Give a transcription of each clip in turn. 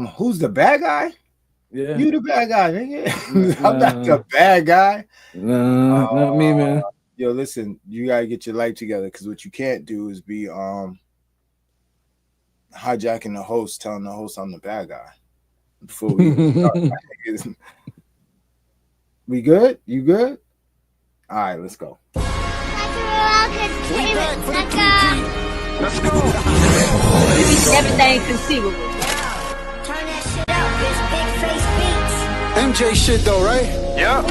Who's the bad guy? Yeah. You the bad guy, nigga. I'm not the bad guy. No, not me, man. Yo, listen, you gotta get your life together, because what you can't do is be hijacking the host, telling the host I'm the bad guy. Before we start. We good? You good? All right, let's go. Let's go. Everything conceivable. Turn that shit up, this big face beats. MJ shit though, right? Yeah.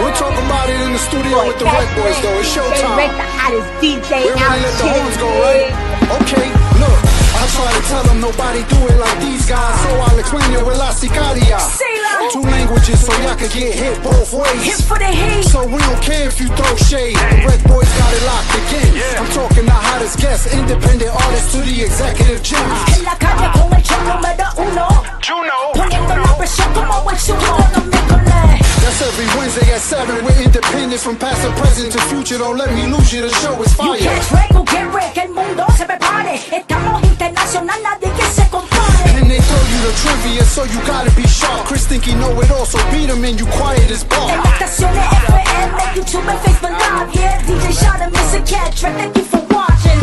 We're talking about it in the studio with the RecBoys though. It's showtime. They the hottest DJ We out ready to let the horns go, right? Okay, look. I try to tell them nobody do it like these guys, so I'll explain it with La Sicaria. 2 languages so y'all can get hit both ways. Hit for the heat. So we don't care if you throw shade. The RecBoys got it locked again. I'm talking the hottest guests, independent artists to the executive gems. En la calle con el show número 1. Poniendo la presión como el chulo de los miércoles. That's every Wednesday at 7. We're independent from past to present to future. Don't let me lose you, the show is fire. You catch wreck, get wreck, el mundo se prepare. Estamos internacional, nadie que se compare. And they throw you the trivia, so you gotta be sharp. Chris think he know it all, so beat him and you quiet as bar. En estaciones FM, YouTube and Facebook Live. Yeah, DJ Shot and Mr. Catch, thank you for watching.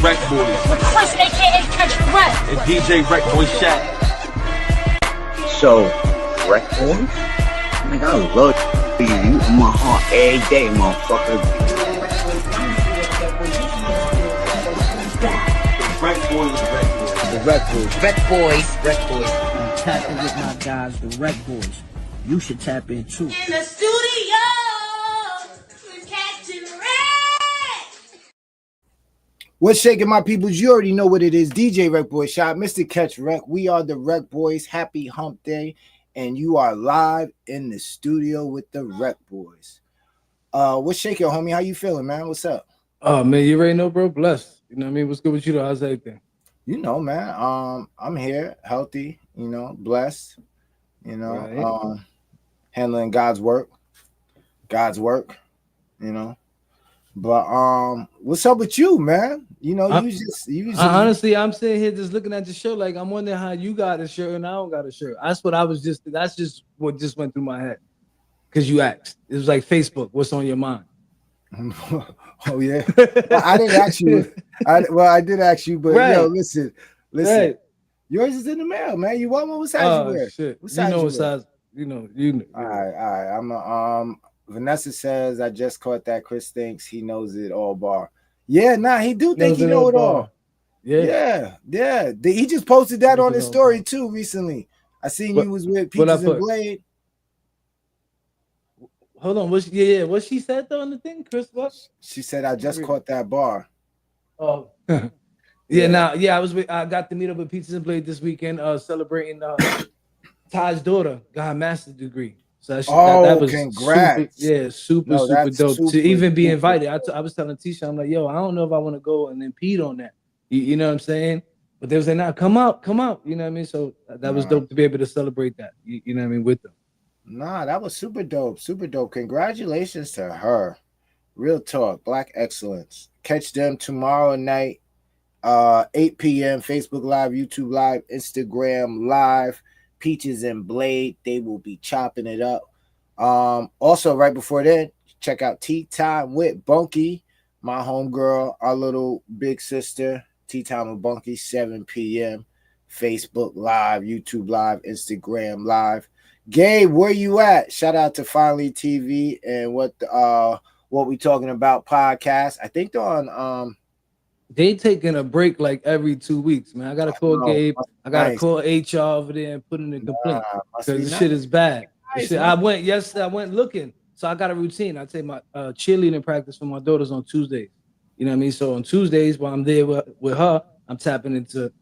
RecBoys. What's AKA Catch Wreck? And DJ RecBoy Shaq. So, RecBoys? Nigga, I love you in my heart every day, motherfucker. The RecBoys. I'm tapping with my guys, the RecBoys. You should tap in too. In the studio, we're catching wreck. What's shaking, my peoples? You already know what it is. DJ RecBoy Shot, Mr. Catch Wreck. We are the RecBoys. Happy hump day. And you are live in the studio with the RecBoys. What's shaking, homie? How you feeling, man? What's up? Oh, man, you already know, bro. Blessed. You know what I mean? What's good with you, though? How's everything? You know, man. I'm here, healthy, you know, blessed, you know, Right. Handling God's work, you know. But what's up with you, man? You know, Honestly, I'm sitting here just looking at the show like I'm wondering how you got a shirt and I don't got a shirt. That's just what just went through my head. Because you asked. It was like Facebook, what's on your mind? Oh yeah. Well, I didn't ask you. I did ask you, but yo, listen. Right. Yours is in the mail, man. You want one? What size you wear? Shit. What size you know you what wear? size, you know. All right. I'm a Vanessa says I just caught that Chris thinks he knows it all bar. Yeah, nah, he do think he know it all. Yeah. He just posted that on his story too recently. I seen you was with Peaches and Blade. Hold on, what she said though on the thing, Chris? What? She said I just caught that bar. Oh. I got to meet up with Peaches and Blade this weekend, celebrating Ty's daughter got her master's degree. So that was congrats. Super dope to even be invited. I was telling Tisha, I'm like, yo, I don't know if I want to go and impede on that. You know what I'm saying? But they was like, nah, come out. You know what I mean? So that was dope to be able to celebrate that. You know what I mean? With them. Nah, that was super dope. Congratulations to her. Real talk, Black excellence. Catch them tomorrow night, 8 p.m. Facebook Live, YouTube Live, Instagram Live. Peaches and Blade, they will be chopping it up. Also, right before that, check out Tea Time with Bunky, my homegirl, our little big sister. Tea Time with Bunky, 7 p.m. Facebook Live, YouTube Live, Instagram Live. Gabe, where you at? Shout out to Finally TV and what we talking about podcast. I think they're on they taking a break like every 2 weeks, man. I gotta call Gabe. I gotta call HR over there and put in a complaint because the shit is bad. I went looking, so I got a routine. I take my cheerleading practice for my daughters on Tuesdays. You know what I mean? So on Tuesdays, while I'm there with her, I'm tapping into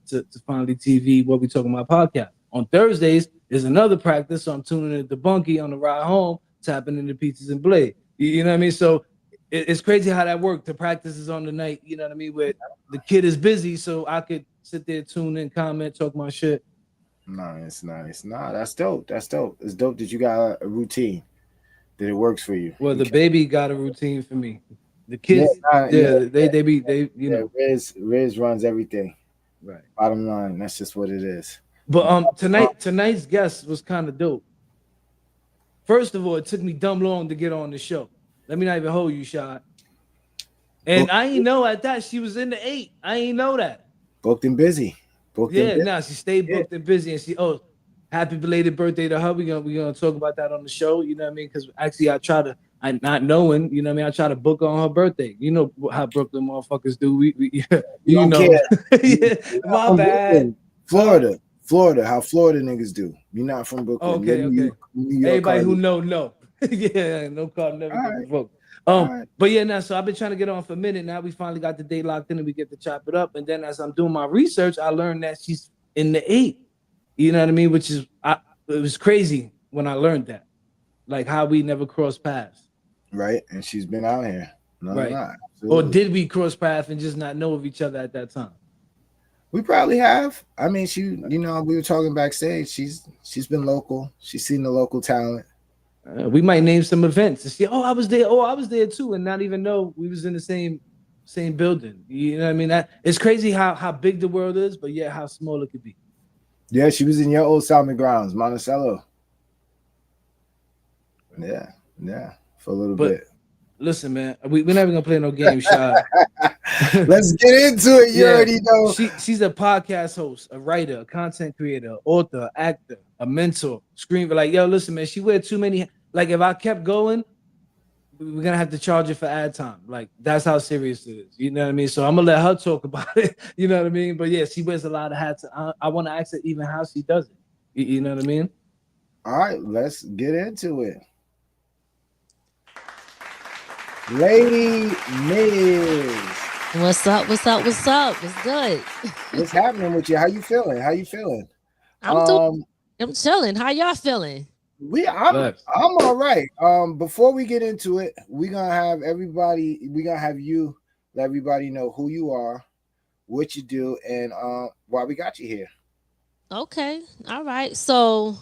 Finally TV. What we talking about podcast. On Thursdays is another practice, so I'm tuning in to Bunky on the ride home, tapping into Peaches and Blade. You know what I mean? So it's crazy how that worked. The practice is on the night, you know what I mean, where the kid is busy, so I could sit there, tune in, comment, talk my shit. Nice. Nah, that's dope. It's dope that you got a routine, that it works for you. Well, the baby got a routine for me. The kids, they you know. Riz runs everything. Right. Bottom line, that's just what it is. But tonight's guest was kind of dope. First of all, it took me dumb long to get on the show. Let me not even hold you, Shot. And I ain't know at that she was in the 8. I ain't know that. Booked and busy. She stayed booked and busy, and happy belated birthday to her. We gonna talk about that on the show. You know what I mean? Because actually, I not knowing. You know what I mean? I try to book on her birthday. You know how Brooklyn motherfuckers do. We you know. Yeah, my bad. Florida. How Florida niggas do. You're not from Brooklyn. Okay. New York Everybody who know. Yeah, no car never get revoked. But yeah, now so I've been trying to get on for a minute. Now we finally got the date locked in and we get to chop it up. And then as I'm doing my research, I learned that she's in the 8. You know what I mean? Which is it was crazy when I learned that. Like how we never crossed paths. Right. And she's been out here. No, right. Or did we cross paths and just not know of each other at that time? We probably have. I mean, we were talking backstage. She's been local. She's seen the local talent. We might name some events and see. Oh, I was there. Oh, I was there too, and not even know we was in the same building. You know what I mean? It's crazy how big the world is, but yeah, how small it could be. Yeah, she was in your old Salmon Grounds, Monticello. Yeah, for a little bit. Listen, man, we're never gonna play no game, Shot. Let's get into it. You already know. She's a podcast host, a writer, a content creator, author, actor, a mentor, screamer. Like, yo, listen, man, she wear too many. Like, if I kept going, we're gonna have to charge her for ad time. Like, that's how serious it is. You know what I mean? So I'm gonna let her talk about it. You know what I mean? But yeah, she wears a lot of hats. I want to ask her even how she does it. You know what I mean? All right, let's get into it. Lady Miz. What's up? What's good? What's happening with you? How you feeling? I'm chilling. How y'all feeling? I'm all right. Before we get into it, we're gonna have you let everybody know who you are, what you do, and why we got you here. Okay. All right. So,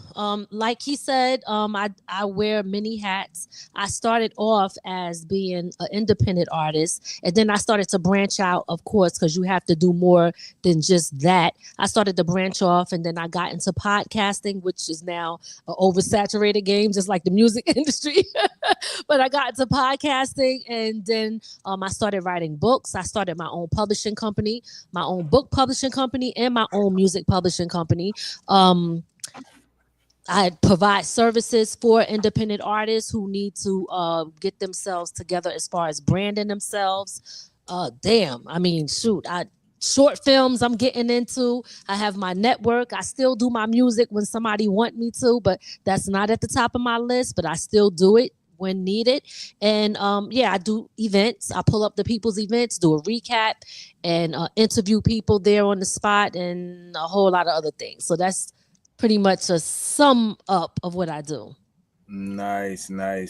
like he said, I wear many hats. I started off as being an independent artist, and then I started to branch out, of course, because you have to do more than just that. I started to branch off, and then I got into podcasting, which is now an oversaturated game, just like the music industry. But I got into podcasting, and then I started writing books. I started my own publishing company, my own book publishing company, and my own music publishing company. I provide services for independent artists who need to get themselves together as far as branding themselves. Short films I'm getting into. I have my network. I still do my music when somebody want me to, but that's not at the top of my list, but I still do it when needed. And I do events. I pull up the people's events, do a recap, and interview people there on the spot, and a whole lot of other things. So that's pretty much a sum up of what I do. Nice. Yeah,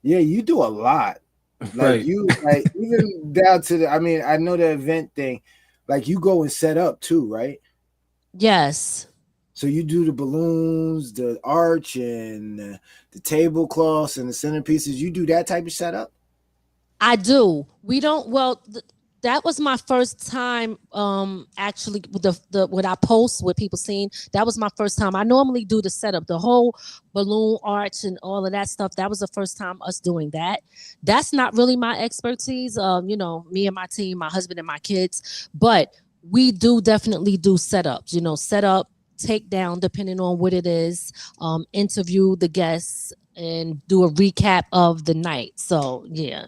you do a lot. Like right. You like even down to I know the event thing. Like you go and set up too, right? Yes. So you do the balloons, the arch, and the tablecloths and the centerpieces. You do that type of setup? I do. We don't. Well, that was my first time. Actually, with the what I post with people seeing, that was my first time. I normally do the setup, the whole balloon arch and all of that stuff. That was the first time us doing that. That's not really my expertise. Me and my team, my husband and my kids, but we do definitely do setups. Setup, take down, depending on what it is, interview the guests and do a recap of the night. So yeah.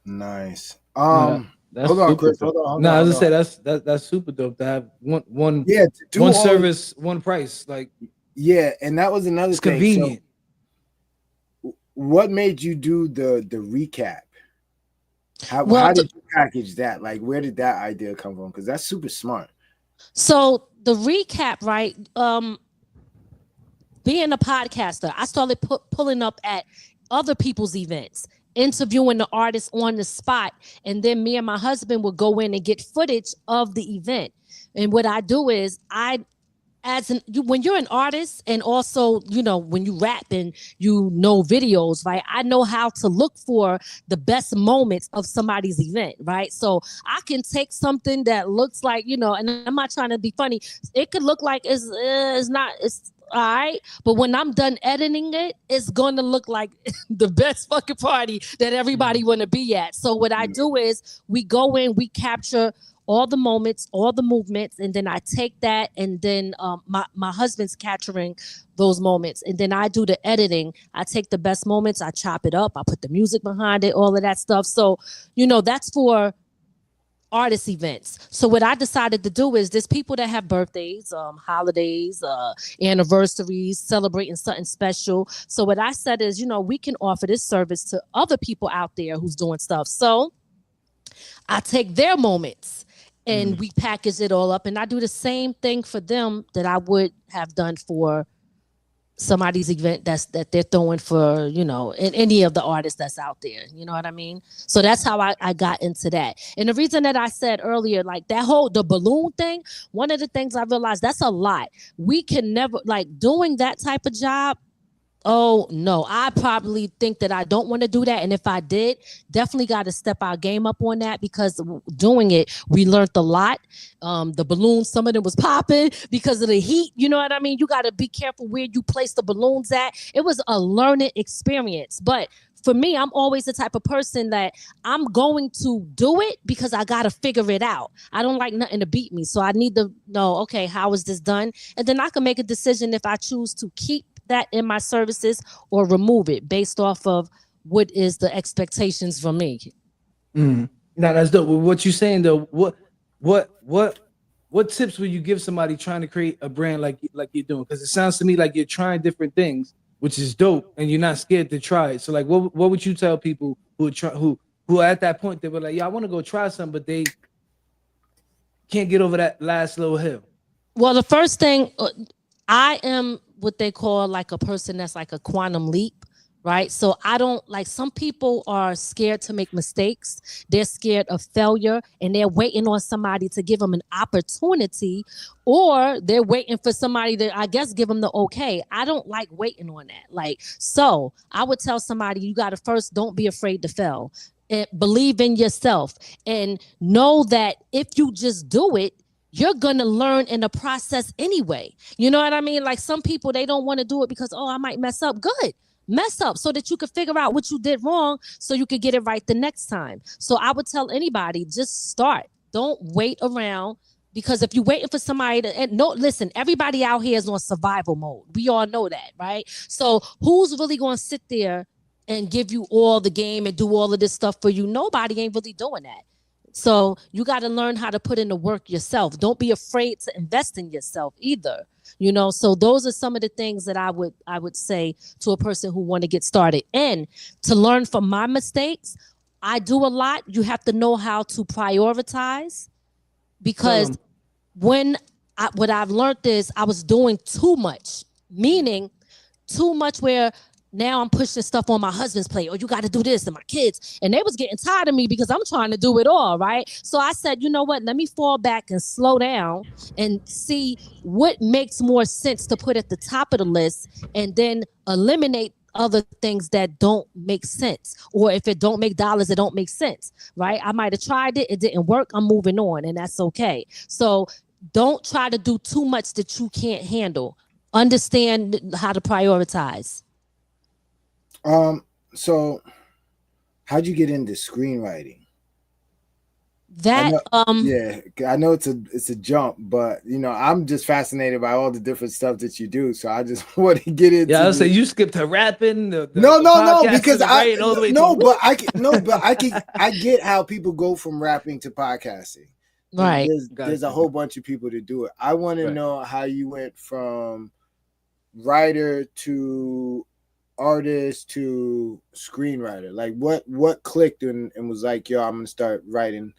Nice. That's hold on, Chris. Hold on. I was gonna say that's super dope to have one service, one price. Like, yeah, and that was another thing. Convenient. So what made you do the recap? How did you package that? Like, where did that idea come from? Because that's super smart. So the recap, right? Being a podcaster, I started pulling up at other people's events, interviewing the artists on the spot, and then me and my husband would go in and get footage of the event. And what I do is I when you're an artist, and also, when you rap and videos, right? I know how to look for the best moments of somebody's event, right? So I can take something that looks like, and I'm not trying to be funny. It could look like it's all right, but when I'm done editing it, it's going to look like the best fucking party that everybody want to be at. So what I do is we go in, we capture all the moments, all the movements, and then I take that, and then my husband's capturing those moments, and then I do the editing. I take the best moments, I chop it up, I put the music behind it, all of that stuff. So, that's for artist events. So what I decided to do is there's people that have birthdays, holidays, anniversaries, celebrating something special. So what I said is, we can offer this service to other people out there who's doing stuff. So I take their moments and we package it all up, and I do the same thing for them that I would have done for somebody's event that they're throwing for, in any of the artists that's out there. You know what I mean? So that's how I got into that. And the reason that I said earlier, like the balloon thing, one of the things I realized, that's a lot. We can never, like, doing that type of job. Oh, no, I probably think that I don't want to do that. And if I did, definitely got to step our game up on that, because doing it, we learned a lot. The balloons, some of them was popping because of the heat. You know what I mean? You got to be careful where you place the balloons at. It was a learning experience. But for me, I'm always the type of person that I'm going to do it because I got to figure it out. I don't like nothing to beat me. So I need to know, okay, how is this done? And then I can make a decision if I choose to keep that in my services or remove it based off of what is the expectations from me. Now that's dope. What you saying though? What tips would you give somebody trying to create a brand like you're doing? Because it sounds to me like you're trying different things, which is dope, and you're not scared to try it. So like, what would you tell people who are at that point, they were like, yeah, I want to go try something, but they can't get over that last little hill? Well, the first thing, I am what they call like a person that's like a quantum leap, right? So I don't, like, some people are scared to make mistakes. They're scared of failure, and they're waiting on somebody to give them an opportunity, or they're waiting for somebody to, I guess, give them the okay. I don't like waiting on that. Like, so I would tell somebody, you got to first, don't be afraid to fail. And believe in yourself, and know that if you just do it, you're going to learn in the process anyway. You know what I mean? Like, some people, they don't want to do it because, oh, I might mess up. Good. Mess up so that you can figure out what you did wrong so you could get it right the next time. So I would tell anybody, just start. Don't wait around, because if you're waiting for somebody to, and no, listen, everybody out here is on survival mode. We all know that, right? So who's really going to sit there and give you all the game and do all of this stuff for you? Nobody ain't really doing that. So you got to learn how to put in the work yourself. Don't be afraid to invest in yourself either. So those are some of the things that I would say to a person who want to get started. And to learn from my mistakes, I do a lot. You have to know how to prioritize, because what I've learned is I was doing too much, meaning too much where now I'm pushing stuff on my husband's plate, or you got to do this, and my kids. And they was getting tired of me because I'm trying to do it all, right? So I said, you know what? Let me fall back and slow down and see what makes more sense to put at the top of the list, and then eliminate other things that don't make sense. Or if it don't make dollars, it don't make sense, right? I might have tried it. It didn't work. I'm moving on, and that's okay. So don't try to do too much that you can't handle. Understand how to prioritize. So how'd you get into screenwriting? That yeah, I know it's a jump, but I'm just fascinated by all the different stuff that you do. So I just want to get into. Yeah, I'll say you skipped to rapping. No, because I get how people go from rapping to podcasting. Right. There's a whole bunch of people to do it. I want to know how you went from writer to artist to screenwriter. Like what clicked and was like, yo, I'm gonna start writing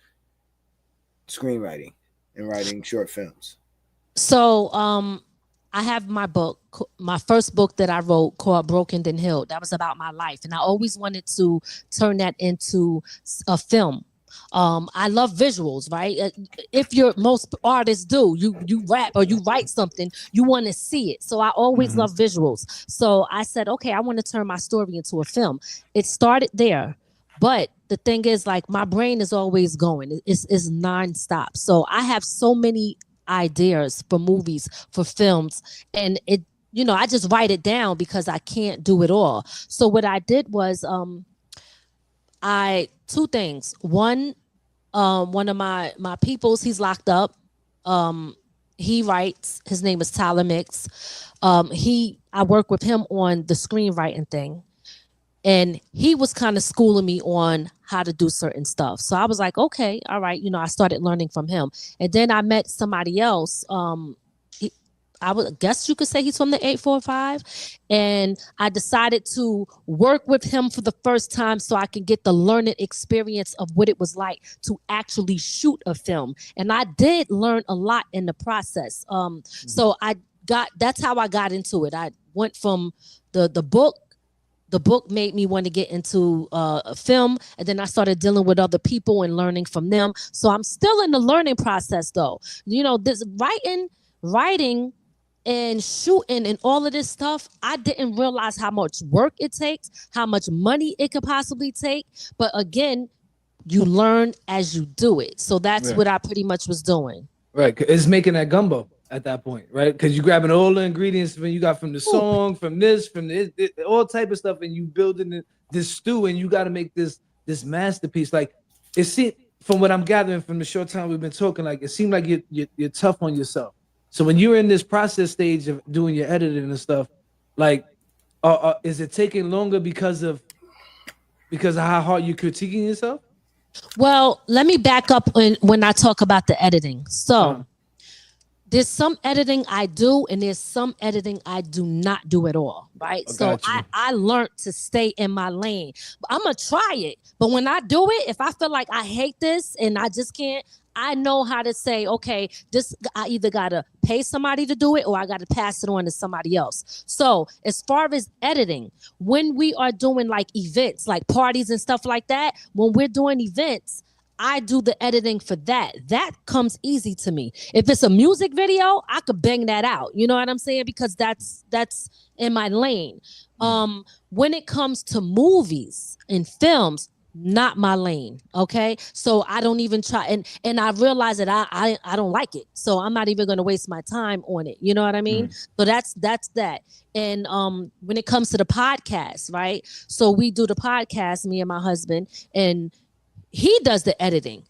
screenwriting and writing short films. So I have my first book that I wrote called Broken Then Healed. That was about my life, and I always wanted to turn that into a film. I love visuals, right? If most artists do, you rap or you write something, you want to see it. So I always love visuals. So I said, okay, I want to turn my story into a film. It started there, but the thing is, like, my brain is always going. It's nonstop. So I have so many ideas for movies, for films, and I just write it down because I can't do it all. So what I did was, two things. One of my peoples, he's locked up. He writes. His name is Tyler Mix. I work with him on the screenwriting thing, and he was kind of schooling me on how to do certain stuff. So I was like, okay, all right. I started learning from him, and then I met somebody else. I would guess you could say he's from the 845. And I decided to work with him for the first time so I can get the learning experience of what it was like to actually shoot a film. And I did learn a lot in the process. So that's how I got into it. I went from the book. The book made me want to get into a film, and then I started dealing with other people and learning from them. So I'm still in the learning process, though. This writing and shooting and all of this stuff, I didn't realize how much work it takes, how much money it could possibly take. But again, you learn as you do it. So that's what I pretty much was doing. Right. It's making that gumbo at that point, right? Because you're grabbing all the ingredients you got from the song, from all type of stuff, and you building this stew, and you got to make this masterpiece. Like, from what I'm gathering from the short time we've been talking, like, it seemed like you're tough on yourself. So when you're in this process stage of doing your editing and stuff, like, is it taking longer because of how hard you're critiquing yourself? Well, let me back up when I talk about the editing. So there's some editing I do, and there's some editing I do not do at all, right? So I learned to stay in my lane. I'm going to try it. But when I do it, if I feel like I hate this and I just can't, I know how to say, okay, I either got to pay somebody to do it or I got to pass it on to somebody else. So as far as editing, when we are doing like events, like parties and stuff like that, when we're doing events, I do the editing for that. That comes easy to me. If it's a music video, I could bang that out. You know what I'm saying? Because that's in my lane. When it comes to movies and films, not my lane. Okay. So I don't even try. And I realize that I don't like it. So I'm not even going to waste my time on it. You know what I mean? So that's that. And when it comes to the podcast, right? So we do the podcast, me and my husband, and he does the editing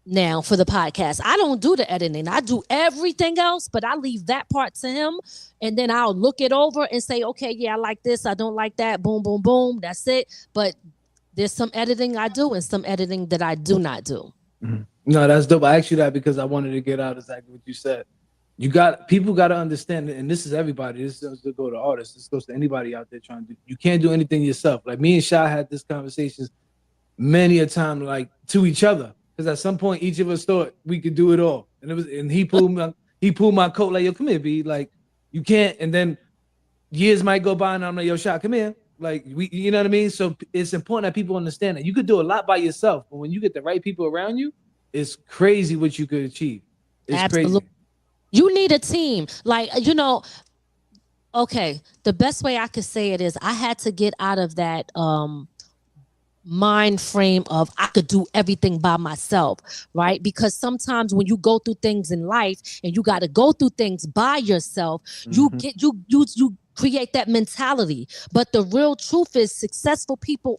now for the podcast. I don't do the editing. I do everything else, but I leave that part to him. And then I'll look it over and say, okay, yeah, I like this. I don't like that. Boom, boom, boom. That's it. But there's some editing I do and some editing that I do not do. No, that's dope. I asked you that because I wanted to get out exactly what you said. People got to understand, and this is everybody. This doesn't go to artists. This goes to anybody out there trying to do. You can't do anything yourself. Like me and Sha had this conversations many a time, like to each other, because at some point each of us thought we could do it all, and he pulled my coat like, yo, come here, B. Like, you can't. And then years might go by, and I'm like, yo, Sha, come here. Like, you know what I mean? So it's important that people understand that you could do a lot by yourself, but when you get the right people around you, it's crazy what you could achieve. It's Absolutely. Crazy. You need a team. Like, okay, the best way I could say it is I had to get out of that mind frame of I could do everything by myself, right? Because sometimes when you go through things in life and you got to go through things by yourself, you create that mentality. But the real truth is successful people,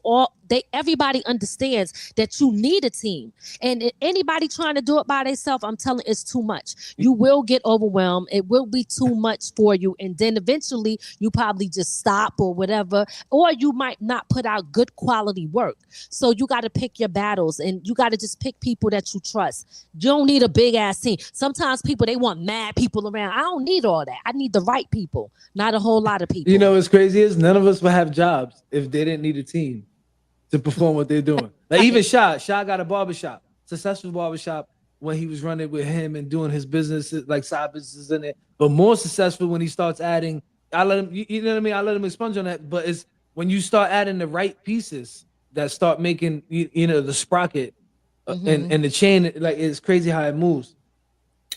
everybody understands that you need a team. And anybody trying to do it by themselves, I'm telling you, it's too much. You will get overwhelmed. It will be too much for you. And then eventually you probably just stop or whatever, or you might not put out good quality work. So you got to pick your battles, and you got to just pick people that you trust. You don't need a big ass team. Sometimes people, they want mad people around. I don't need all that. I need the right people, not a whole lot of people. You know what's crazy is none of us would have jobs if they didn't need a team to perform what they're doing. Like even Sha got a barbershop, successful barbershop, when he was running with him and doing his business, like side businesses in it, but more successful when he starts adding. I let him, you know what I mean? I let him expunge on that, but it's when you start adding the right pieces that start making, the sprocket, and the chain, like, it's crazy how it moves.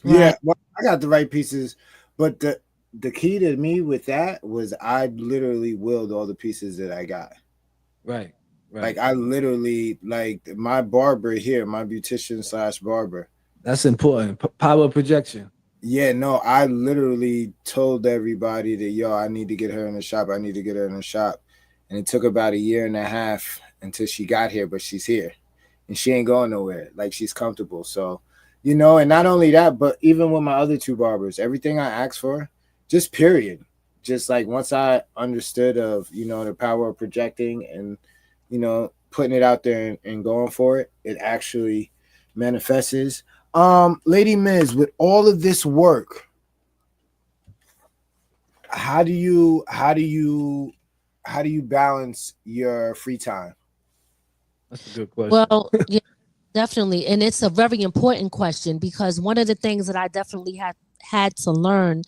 Yeah, well, I got the right pieces, but the key to me with that was I literally willed all the pieces that I got. Right. Like I literally, like my barber here, my beautician / barber. That's important. Power projection. Yeah, no, I literally told everybody that, yo, I need to get her in the shop. I need to get her in the shop. And it took about 1.5 years until she got here, but she's here and she ain't going nowhere. Like, she's comfortable. So, you know, and not only that, but even with my other 2 barbers, everything I asked for, just period. Just like once I understood of, you know, the power of projecting and, you know, putting it out there and going for it, it actually manifests. Lady Miz, with all of this work, how do you balance your free time? That's a good question. Well, yeah, definitely. And it's a very important question, because one of the things that I definitely had to learn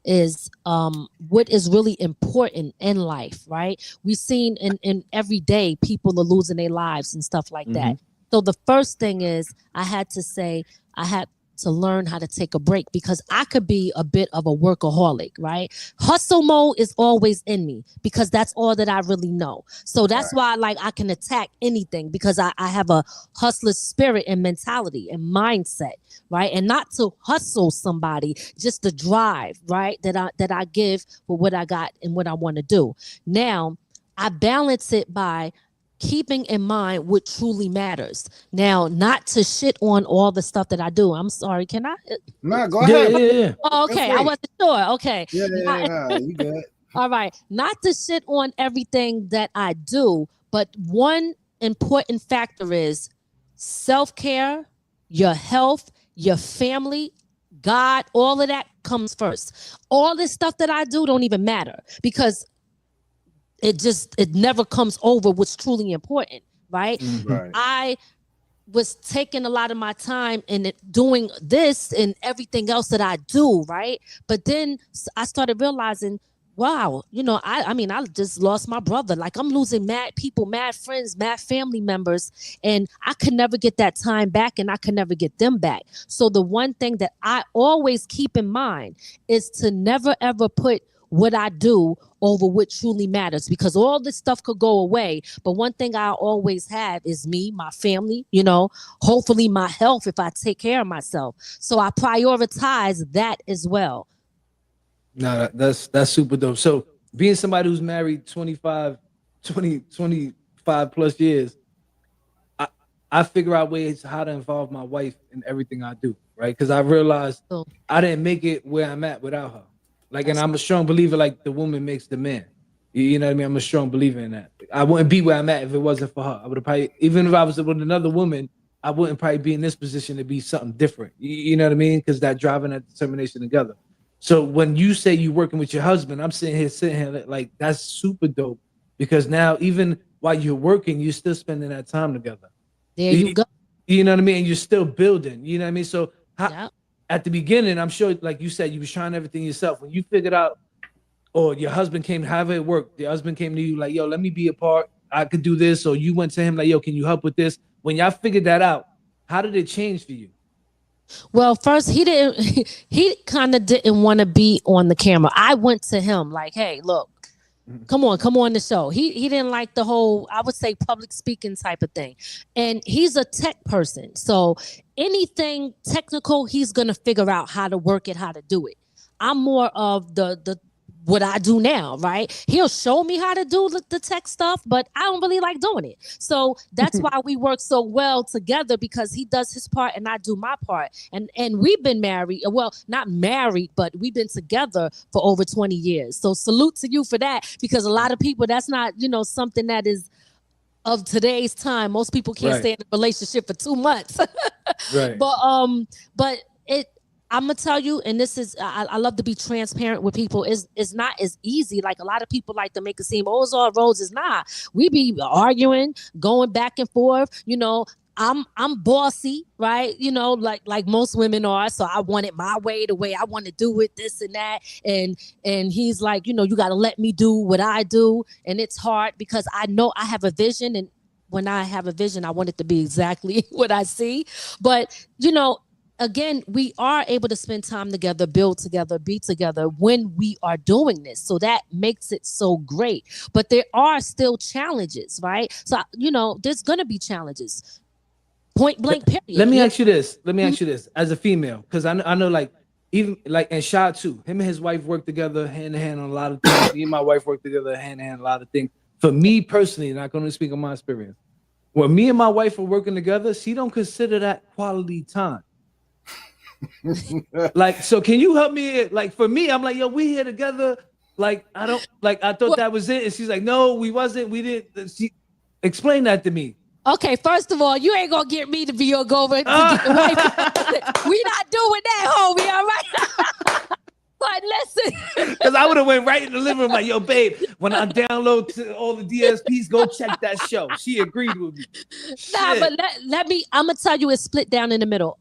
is what is really important in life, right? We've seen in every day people are losing their lives and stuff like that. So the first thing is I had to learn how to take a break, because I could be a bit of a workaholic, right? Hustle mode is always in me because that's all that I really know. So that's why, like, I can attack anything, because I have a hustler spirit and mentality and mindset, right? And not to hustle somebody, just the drive, right? That I give for what I got and what I want to do. Now, I balance it by keeping in mind what truly matters. Now, not to shit on all the stuff that I do. I'm sorry. Can I? No, go ahead. Yeah. Oh, okay. I wasn't sure. Okay. Yeah, you good. All right. Not to shit on everything that I do, but one important factor is self-care, your health, your family, God, all of that comes first. All this stuff that I do don't even matter, because it never comes over what's truly important, right? Right. I was taking a lot of my time in doing this and everything else that I do, right? But then I started realizing, wow, you know, I mean, I just lost my brother. Like, I'm losing mad people, mad friends, mad family members, and I could never get that time back, and I could never get them back. So the one thing that I always keep in mind is to never, ever put what I do over what truly matters, because all this stuff could go away. But one thing I always have is me, my family, you know, hopefully my health if I take care of myself. So I prioritize that as well. No, that's super dope. So being somebody who's married 25 plus years, I figure out ways how to involve my wife in everything I do, right? Because I realized I didn't make it where I'm at without her. Like, and I'm a strong believer, like, the woman makes the man. You know what I mean? I'm a strong believer in that. I wouldn't be where I'm at if it wasn't for her. I would have probably, even if I was with another woman, I wouldn't probably be in this position to be something different. You know what I mean? Because that drive and that determination together. So when you say you're working with your husband, I'm sitting here like, that's super dope, because now even while you're working, you're still spending that time together. There you go. You know what I mean? And you're still building. You know what I mean? So at the beginning, I'm sure, like you said, you was trying everything yourself. When you figured out, or your husband came, however it worked, your husband came to you like, yo, let me be a part. I could do this. Or you went to him like, yo, can you help with this? When y'all figured that out, how did it change for you? Well, first, he kind of didn't want to be on the camera. I went to him like, hey, look, come on the show. He didn't like the whole, I would say, public speaking type of thing. And he's a tech person. So anything technical, he's going to figure out how to work it, how to do it. I'm more of the what I do now, right? He'll show me how to do the tech stuff, but I don't really like doing it. So that's why we work so well together, because he does his part and I do my part. And we've been married, well, not married, but we've been together for over 20 years. So salute to you for that, because a lot of people, that's not, you know, something that is of today's time. Most people can't stay in a relationship for 2 months. Right. But I'm gonna tell you, and this is, I love to be transparent with people. It's not as easy. Like, a lot of people like to make it seem, oh, it's all roses. Nah, we be arguing, going back and forth. You know, I'm bossy, right? You know, like most women are. So I want it my way, the way I want to do it, this and that. And he's like, you know, you got to let me do what I do. And it's hard because I know I have a vision, and when I have a vision, I want it to be exactly what I see. But you know, again, we are able to spend time together, build together, be together when we are doing this. So that makes it so great. But there are still challenges, right? So, you know, there's going to be challenges. Point blank, period. Let me ask you this. Let me ask you this as a female, because I know like, even like, and Shad too, him and his wife work together hand in hand on a lot of things. Me and my wife work together hand in hand on a lot of things. For me personally, not going to speak on my experience. When me and my wife are working together, she don't consider that quality time. Like, so can you help me? Like, for me, I'm like, yo, we here together. Like, I don't like, I thought that was it. And she's like, no, we wasn't. We didn't. She explain that to me. Okay, first of all, you ain't gonna get me to be your go over to get the wife. We not doing that, homie. All right. But listen, because I would have went right in the living room like, yo, babe, when I download all the DSPs, go check that show. She agreed with me. Nah, Shit. but let me. I'm gonna tell you, it's split down in the middle.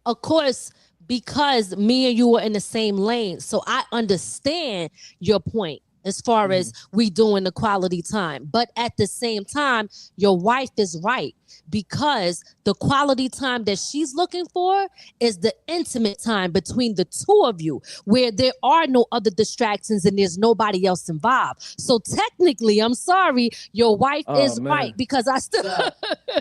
Of course, because me and you were in the same lane, so I understand your point as far as we doing the quality time. But at the same time, your wife is right, because the quality time that she's looking for is the intimate time between the two of you, where there are no other distractions and there's nobody else involved. So technically, I'm sorry, your wife is right, because I still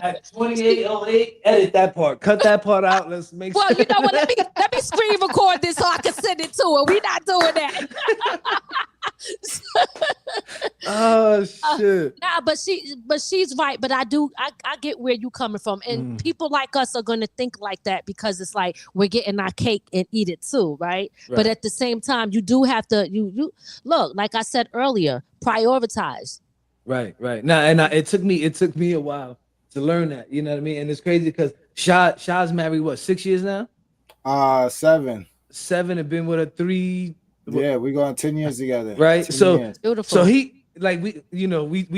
at 28:08, edit that part, cut that part out. Let's make well, sure. you know what? Let me screen record this so I can send it to her. We're not doing that. Oh shit. Nah, but she's right. But I get where you coming from, and people like us are gonna think like that, because it's like we're getting our cake and eat it too, right? But at the same time, you do have to you look, like I said earlier, prioritize. Right. Now, and it took me a while to learn that. You know what I mean? And it's crazy because Shad's married what, 6 years now? 7. 7, and been with her 3. Yeah, we're going 10 years together. Right. So years. Beautiful. So he, like, we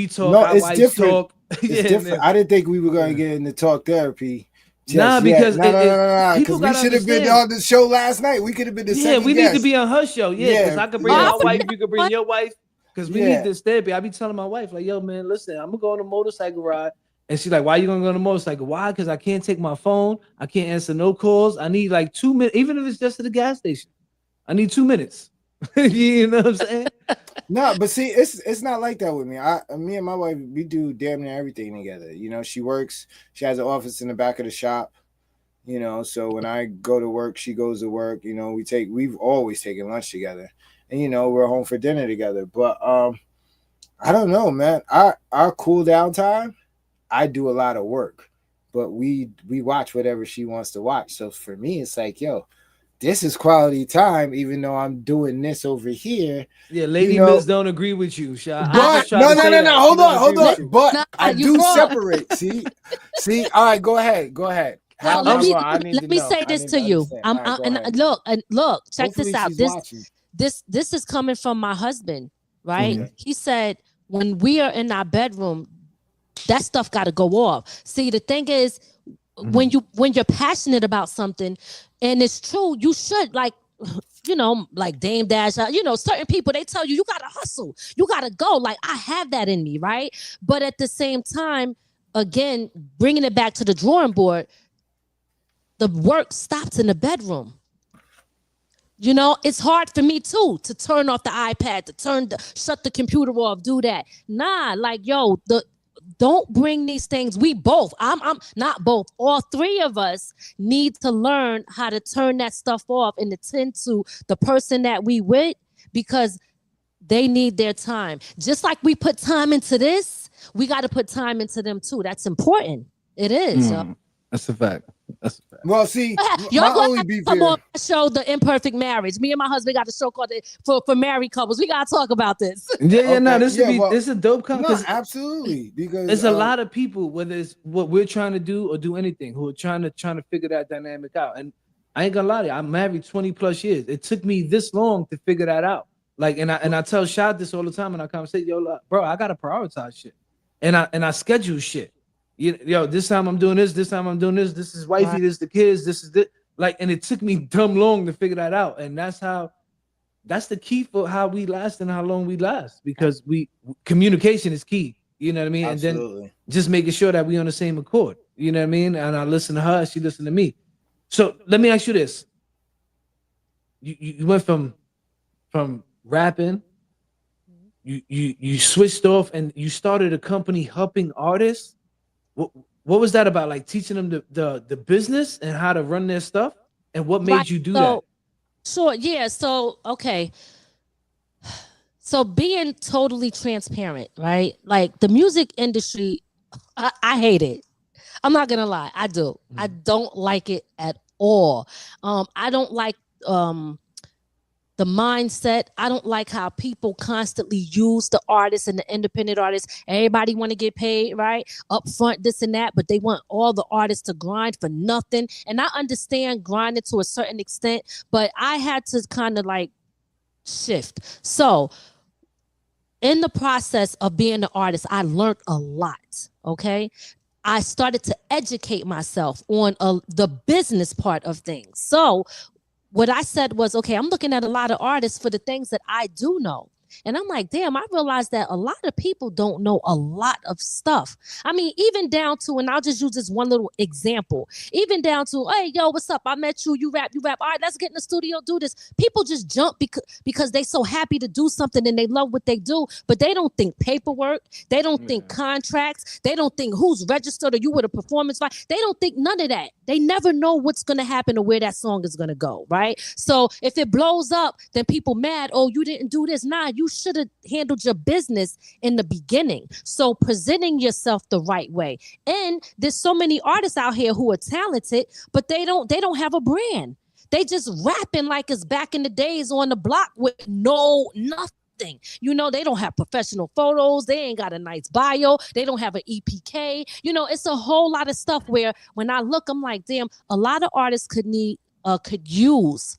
talk. No, our it's wives different. Talk. It's different. I didn't think we were going to get into talk therapy. Nah, because no, because we should have been on the show last night. We could have been the second we guest. need to be on her show. Yeah, because I could bring my wife, you could bring your wife. Because we need this therapy. I be telling my wife, like, yo, man, listen, I'm gonna go on a motorcycle ride. And she's like, why are you gonna go on a motorcycle? Why? Because I can't take my phone. I can't answer no calls. I need like 2 minutes, even if it's just at the gas station. I need 2 minutes. You know what I'm saying? No, but see, it's not like that with me. Me and my wife, we do damn near everything together. You know, she works. She has an office in the back of the shop. You know, so when I go to work, she goes to work. You know, we've always taken lunch together, and you know, we're home for dinner together. But I don't know, man. Our cool down time, I do a lot of work, but we watch whatever she wants to watch. So for me, it's like, yo, this is quality time, even though I'm doing this over here. Yeah, Lady Miz don't agree with you. But no. Hold on. But I do separate. See. All right, go ahead. Well, let me say this to you. Look. Check this out. This is coming from my husband, right? Mm-hmm. He said when we are in our bedroom, that stuff got to go off. See, the thing is, when you're passionate about something, and it's true, you should, like, you know, like Dame Dash, you know, certain people, they tell you gotta hustle, you gotta go. Like, I have that in me, right? But at the same time, again, bringing it back to the drawing board, the work stops in the bedroom. You know, it's hard for me too to turn off the iPad, shut the computer off, do that. Nah, like, yo, don't bring these things. We both, I'm not both, all three of us need to learn how to turn that stuff off and attend to the person that we with, because they need their time. Just like we put time into this, we got to put time into them too. That's important. It is. That's a fact. Well, see, y'all gonna come on the show, The Imperfect Marriage. Me and my husband got a show called for married couples. We gotta talk about this. This is a dope content. No, absolutely, because there's a lot of people, whether it's what we're trying to do or do anything, who are trying to figure that dynamic out. And I ain't gonna lie to you, I'm married 20 plus years. It took me this long to figure that out. Like, and I tell Shad this all the time in our conversation, yo, bro, I gotta prioritize shit, and I schedule shit. Yo, this time I'm doing this time I'm doing this. This is wifey, this is the kids, this is this. Like, and it took me dumb long to figure that out. And that's the key for how we last and how long we last, because communication is key. You know what I mean? Absolutely. And then just making sure that we on the same accord. You know what I mean? And I listen to her, she listened to me. So let me ask you this. You went from rapping, you switched off and you started a company helping artists. What was that about? Like teaching them the business and how to run their stuff? And what made you do that? Sure, yeah. So okay. So being totally transparent, right? Like the music industry, I hate it. I'm not gonna lie, I do. I don't like it at all. I don't like the mindset. I don't like how people constantly use the artists and the independent artists. Everybody want to get paid, right? Up front, this and that, but they want all the artists to grind for nothing. And I understand grinding to a certain extent, but I had to kind of like shift. So in the process of being an artist, I learned a lot, okay? I started to educate myself on the business part of things. So what I said was, okay, I'm looking at a lot of artists for the things that I do know. And I'm like, damn, I realized that a lot of people don't know a lot of stuff. I mean, even down to, and I'll just use this one little example, even down to, hey, yo, what's up? I met you, you rap. All right, let's get in the studio, do this. People just jump because they so happy to do something and they love what they do, but they don't think paperwork. They don't think contracts. They don't think who's registered or you with a performance file. They don't think none of that. They never know what's going to happen or where that song is going to go, right? So if it blows up, then people mad, oh, you didn't do this. Nah, you should have handled your business in the beginning. So presenting yourself the right way. And there's so many artists out here who are talented, but they don't have a brand. They just rapping like it's back in the days on the block with nothing. You know, they don't have professional photos. They ain't got a nice bio. They don't have an EPK. You know, it's a whole lot of stuff where when I look, I'm like, damn, a lot of artists could use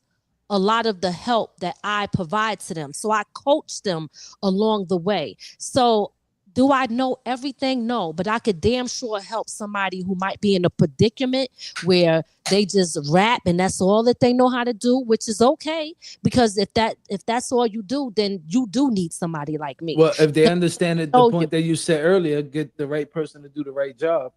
a lot of the help that I provide to them. So I coach them along the way. So do I know everything? No, but I could damn sure help somebody who might be in a predicament where they just rap and that's all that they know how to do, which is okay. Because if that's all you do, then you do need somebody like me. Well, if they understand it, the point that you said earlier, get the right person to do the right job.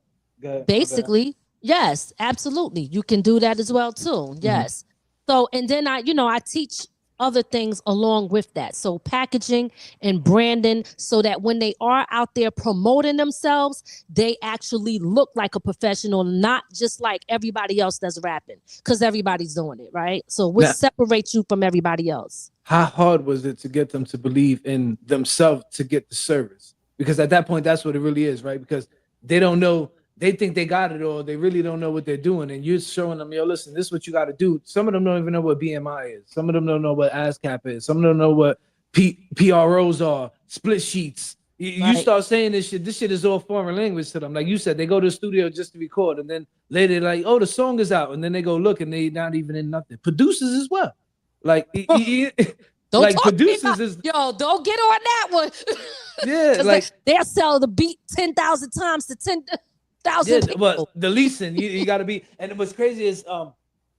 Basically, yes, absolutely. You can do that as well too. Yes. So, and then I teach other things along with that. So packaging and branding so that when they are out there promoting themselves, they actually look like a professional, not just like everybody else that's rapping, because everybody's doing it, right? So what separates you from everybody else? How hard was it to get them to believe in themselves to get the service? Because at that point, that's what it really is, right? Because they don't know. They think they got it all. They really don't know what they're doing. And you're showing them, yo, listen, this is what you got to do. Some of them don't even know what BMI is. Some of them don't know what ASCAP is. Some of them know what PROs are, split sheets. You start saying this shit is all foreign language to them. Like you said, they go to the studio just to record. And then later they're like, oh, the song is out. And then they go look and they're not even in nothing. Producers as well. Like, don't like producers is yo, don't get on that one. Yeah, like they'll sell the beat 10,000 times to 10,000 people. But the leasing, you got to be. And what's crazy is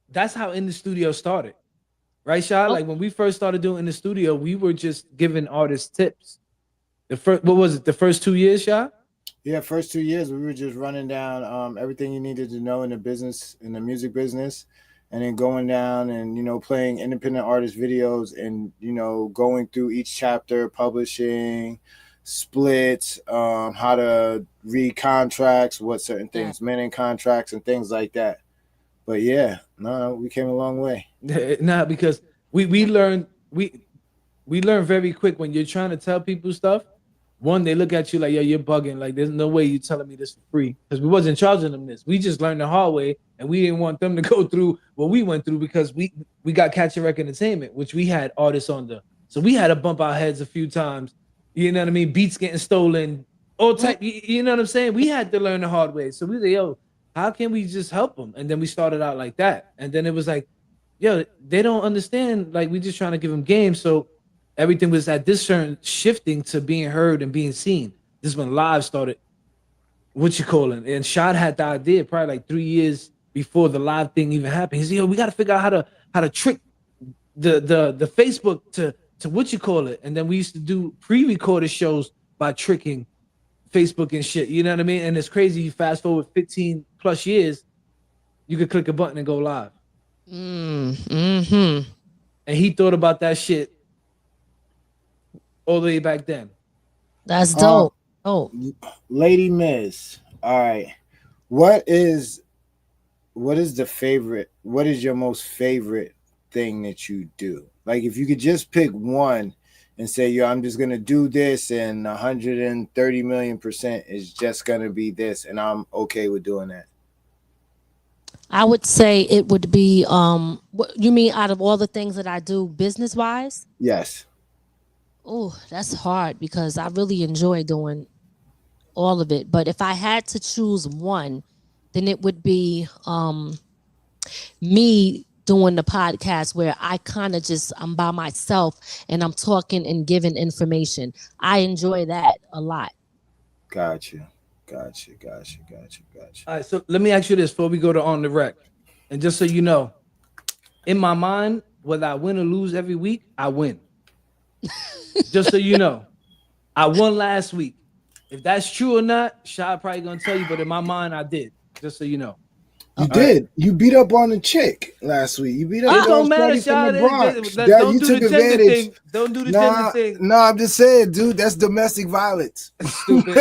that's how In the Studio started, right, Sha? Like when we first started doing In the Studio, we were just giving artists tips. The first 2 years, Sha? Yeah, first 2 years we were just running down everything you needed to know in the music business, and then going down and playing independent artist videos and going through each chapter, publishing, splits, how to read contracts, what certain things meant in contracts and things like that. But yeah, no, we came a long way. Nah, because we learned very quick when you're trying to tell people stuff. One, they look at you like, yo, you're bugging. Like, there's no way you're telling me this for free. Because we wasn't charging them this. We just learned the hard way, and we didn't want them to go through what we went through because we got Catch a Wreck Entertainment, which we had artists under. So we had to bump our heads a few times. You know what I mean? Beats getting stolen, all type. You know what I'm saying? We had to learn the hard way. So we said, yo, how can we just help them? And then we started out like that. And then it was like, yo, they don't understand. Like, we just trying to give them game. So everything was at this turn shifting to being heard and being seen. This is when live started. And Shad had the idea probably like 3 years before the live thing even happened. He said, yo, we got to figure out how to trick the Facebook to and then we used to do pre-recorded shows by tricking Facebook and shit. You know what I mean? And it's crazy. You fast forward 15 plus years, you could click a button and go live. Mm-hmm. And he thought about that shit all the way back then. That's dope. Lady Miz. All right. What is the favorite? What is your most favorite thing that you do? Like, if you could just pick one and say, yo, I'm just gonna do this, and 130 million% is just gonna be this, and I'm okay with doing that. I would say it would be what you mean out of all the things that I do business wise? Yes. Oh, that's hard because I really enjoy doing all of it. But if I had to choose one, then it would be me doing the podcast where I kind of I'm by myself and I'm talking and giving information. I enjoy that a lot. Gotcha. All right, so let me ask you this before we go to On the Rec. And just so you know, in my mind, whether I win or lose every week, I win. Just so you know, I won last week. If that's true or not, Shy probably gonna tell you, but in my mind, I did. Just so you know. You did. Right. You beat up on a chick last week. You beat up. It don't matter, Shy. Don't do the gender thing. Don't do the gender thing. No, I'm just saying, dude. That's domestic violence. Stupid.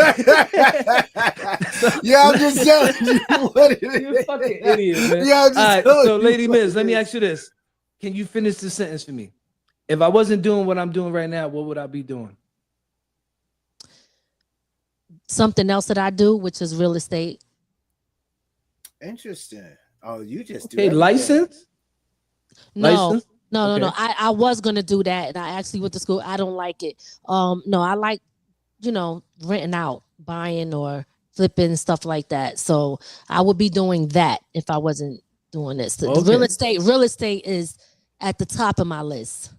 Yeah, I'm just telling you what it is. You're a fucking idiot, man. Yeah, I'm just all right, telling so you. Lady Miz, let me ask you this. Can you finish the sentence for me? If I wasn't doing what I'm doing right now, what would I be doing? Something else that I do, which is real estate. Interesting. Oh, you just do license? No. I was gonna do that, and I actually went to school. I don't like it. No, I like, renting out, buying or flipping, stuff like that. So I would be doing that if I wasn't doing this. The real estate is at the top of my list.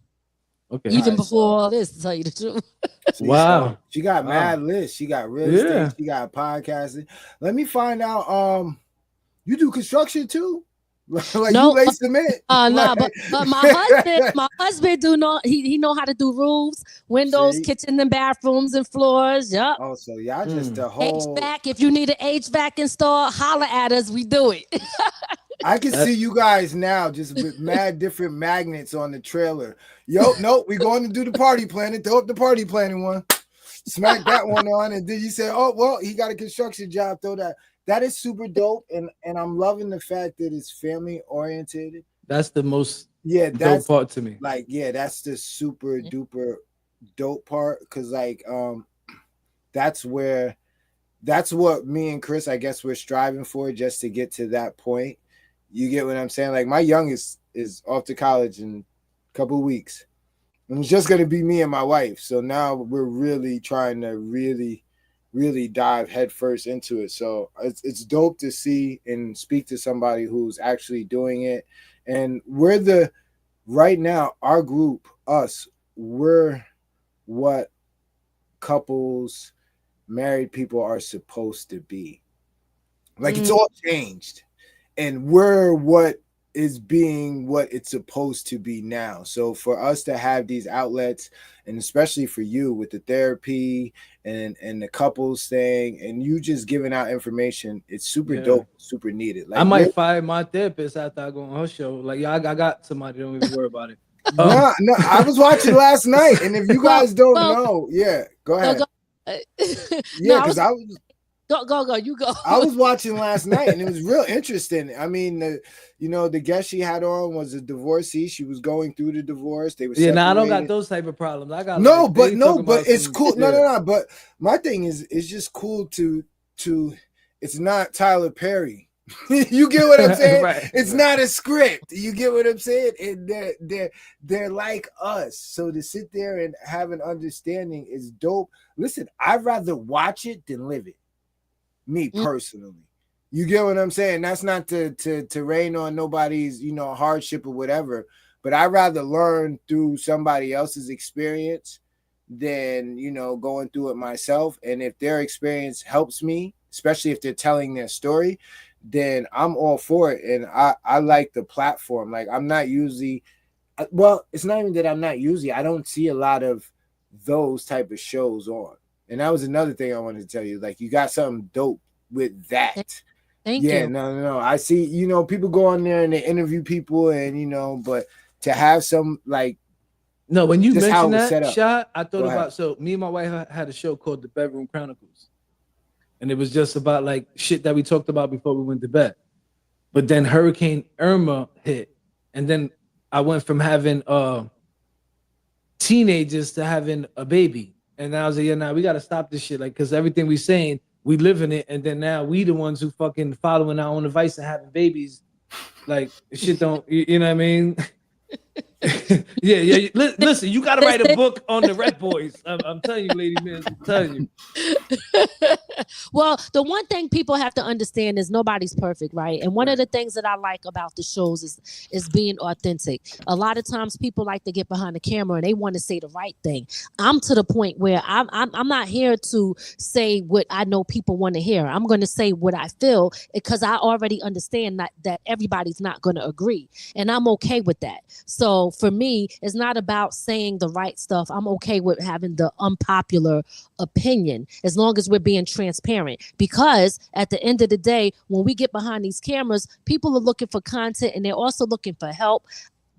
Okay. Even before all this, to tell you the truth. Wow. She got mad lists. She got real estate. She got podcasting. Let me find out. You do construction too? Like no, you lay cement? No, but my husband do know. He know how to do roofs, windows, kitchen and bathrooms and floors. Yep. Oh, so y'all just the whole HVAC. If you need an HVAC installed, holler at us. We do it. I can see you guys now just with mad different magnets on the trailer. Yo, no, we going to do the party planning. Throw up the party planning one. Smack that one on, and then you say, oh, well, he got a construction job. Throw that. That is super dope, and I'm loving the fact that it's family oriented. That's the most dope part to me. Like, that's the super duper dope part, because like that's what me and Chris, I guess, we're striving for, just to get to that point. You get what I'm saying? Like, my youngest is off to college in a couple of weeks, and it's just gonna be me and my wife. So now we're really trying to really dive headfirst into it. So it's dope to see and speak to somebody who's actually doing it. And right now, our group, we're what couples, married people are supposed to be. Like, it's all changed. And we're what it's supposed to be now. So for us to have these outlets, and especially for you with the therapy and the couples thing, and you just giving out information, it's super dope, super needed. Like, I might fire my therapist after I go on her show. Like, I got somebody, don't even worry about it. No, I was watching last night, and if you guys don't know, go ahead. Because I was. Go. You go. I was watching last night, and it was real interesting. I mean, the guest she had on was a divorcee. She was going through the divorce. They were I don't got those type of problems. I got but it's cool. No. But my thing is, it's just cool to. It's not Tyler Perry. You get what I'm saying? It's not a script. You get what I'm saying? And they're like us. So to sit there and have an understanding is dope. Listen, I'd rather watch it than live it. Me personally, you get what I'm saying? That's not to rain on nobody's, hardship or whatever, but I'd rather learn through somebody else's experience than, going through it myself. And if their experience helps me, especially if they're telling their story, then I'm all for it. And I like the platform. Like, I'm not usually, it's not even that I'm not usually, I don't see a lot of those type of shows on. And that was another thing I wanted to tell you. Like, you got something dope with that. Thank you. No. I see, you know, people go on there and they interview people and, you know, but to have some, like, no, when you mentioned that up. shot, I thought about, so me and my wife had a show called The Bedroom Chronicles. And it was just about like shit that we talked about before we went to bed. But then Hurricane Irma hit. And then I went from having teenagers to having a baby. And I was like, yeah, nah, we got to stop this shit. Like, because everything we saying, we live in it. And then now we the ones who fucking following our own advice and having babies. Like, shit don't, you know what I mean? yeah. Listen, you gotta write a book on the RecBoys. I'm telling you, Lady Miz. I'm telling you. Well, the one thing people have to understand is nobody's perfect, right? And one of the things that I like about the shows is being authentic. A lot of times people like to get behind the camera and they want to say the right thing. I'm to the point where I'm not here to say what I know people want to hear. I'm going to say what I feel because I already understand that everybody's not going to agree, and I'm okay with that. So for me, it's not about saying the right stuff. I'm okay with having the unpopular opinion as long as we're being transparent, because at the end of the day, when we get behind these cameras, people are looking for content and they're also looking for help.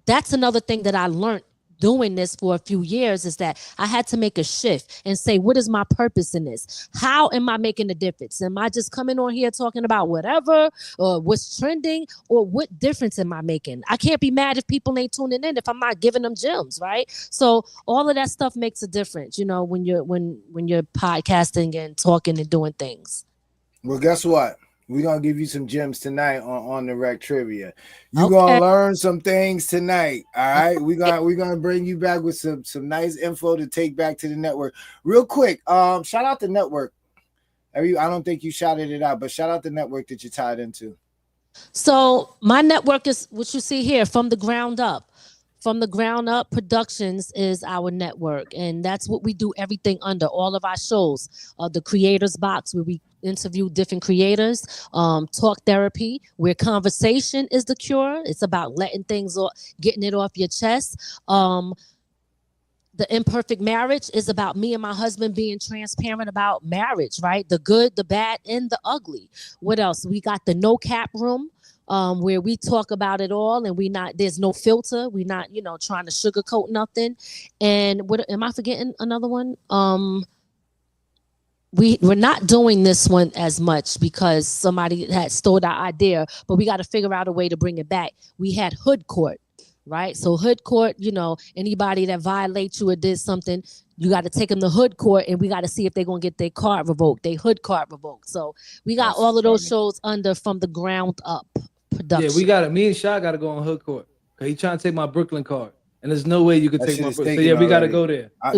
That's another thing that I learned doing this for a few years, is that I had to make a shift and say, what is my purpose in this? How am I making a difference? Am I just coming on here talking about whatever or what's trending, or what difference am I making? I can't be mad if people ain't tuning in if I'm not giving them gems, right? So all of that stuff makes a difference, you know, when you're podcasting and talking and doing things. Well, guess what? We're gonna give you some gems tonight on the Rec Trivia. You're gonna learn some things tonight. All right. We're gonna bring you back with some nice info to take back to the network. Real quick, shout out the network. I don't think you shouted it out, but shout out the network that you're tied into. So my network is what you see here, From the Ground Up. From the Ground Up Productions is our network, and that's what we do everything under. All of our shows, the Creators Box, where we interview different creators, Talk Therapy, where conversation is the cure. It's about letting things off, getting it off your chest. The Imperfect Marriage is about me and my husband being transparent about marriage, right? The good, the bad, and the ugly. What else? We got the No Cap Room, where we talk about it all, and there's no filter. We're not, trying to sugarcoat nothing. And what am I forgetting? Another one? We're not doing this one as much because somebody had stole our idea, but we got to figure out a way to bring it back. We had Hood Court, right? So Hood Court, anybody that violates you or did something, you got to take them to Hood Court, and we got to see if they're going to get their card revoked, their Hood card revoked. So we got all of those shows under From the Ground Up Production. Yeah, me and Sha got to go on Hood Court. He trying to take my Brooklyn card. And there's no way you could take my Brooklyn. So we got to go there. I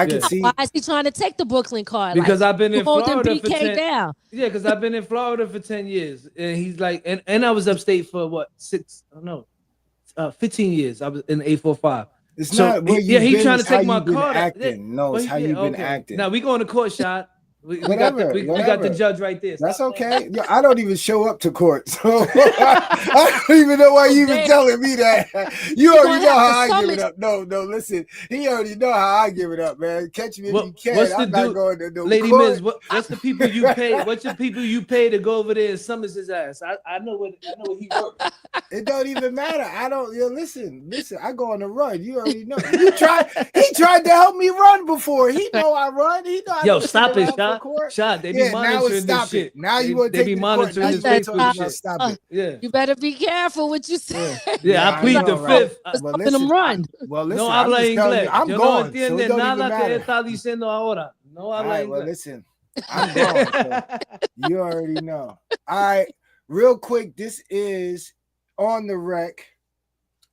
can see. Why is he trying to take the Brooklyn card? Because I've been in Florida for 10 down. Yeah, because I've been in Florida for 10 years. And he's like, and I was upstate for what, 15 years. I was in 845. It's not where he's trying to take my card. Acting. No, it's how you've been acting. Now we going to court, Shot. We got the judge right there. That's okay. I don't even show up to court, so I don't even know why you even telling me that. You already know how I give it up. No, listen. He already know how I give it up, man. Catch me if you can. I'm not going to no Lady court. Miz, what's the people you pay? What's the people you pay to go over there and summons his ass? I know what he works. It don't even matter. I don't. Listen. I go on the run. You already know. He tried to help me run before. He know I run. He know. Yo, stop it, Shot. They be monitoring this shit. Now you want to take be monitoring this Facebook shit. Stop it. Yeah. You better be careful what you say. Yeah, I plead the fifth. Well, listen, run. Well, listen. No habla inglés. I'm Yo gone. No entiende nada que está diciendo ahora. No habla inglés. Well, listen. I'm gone. So you already know. All right. Real quick, this is on the Rec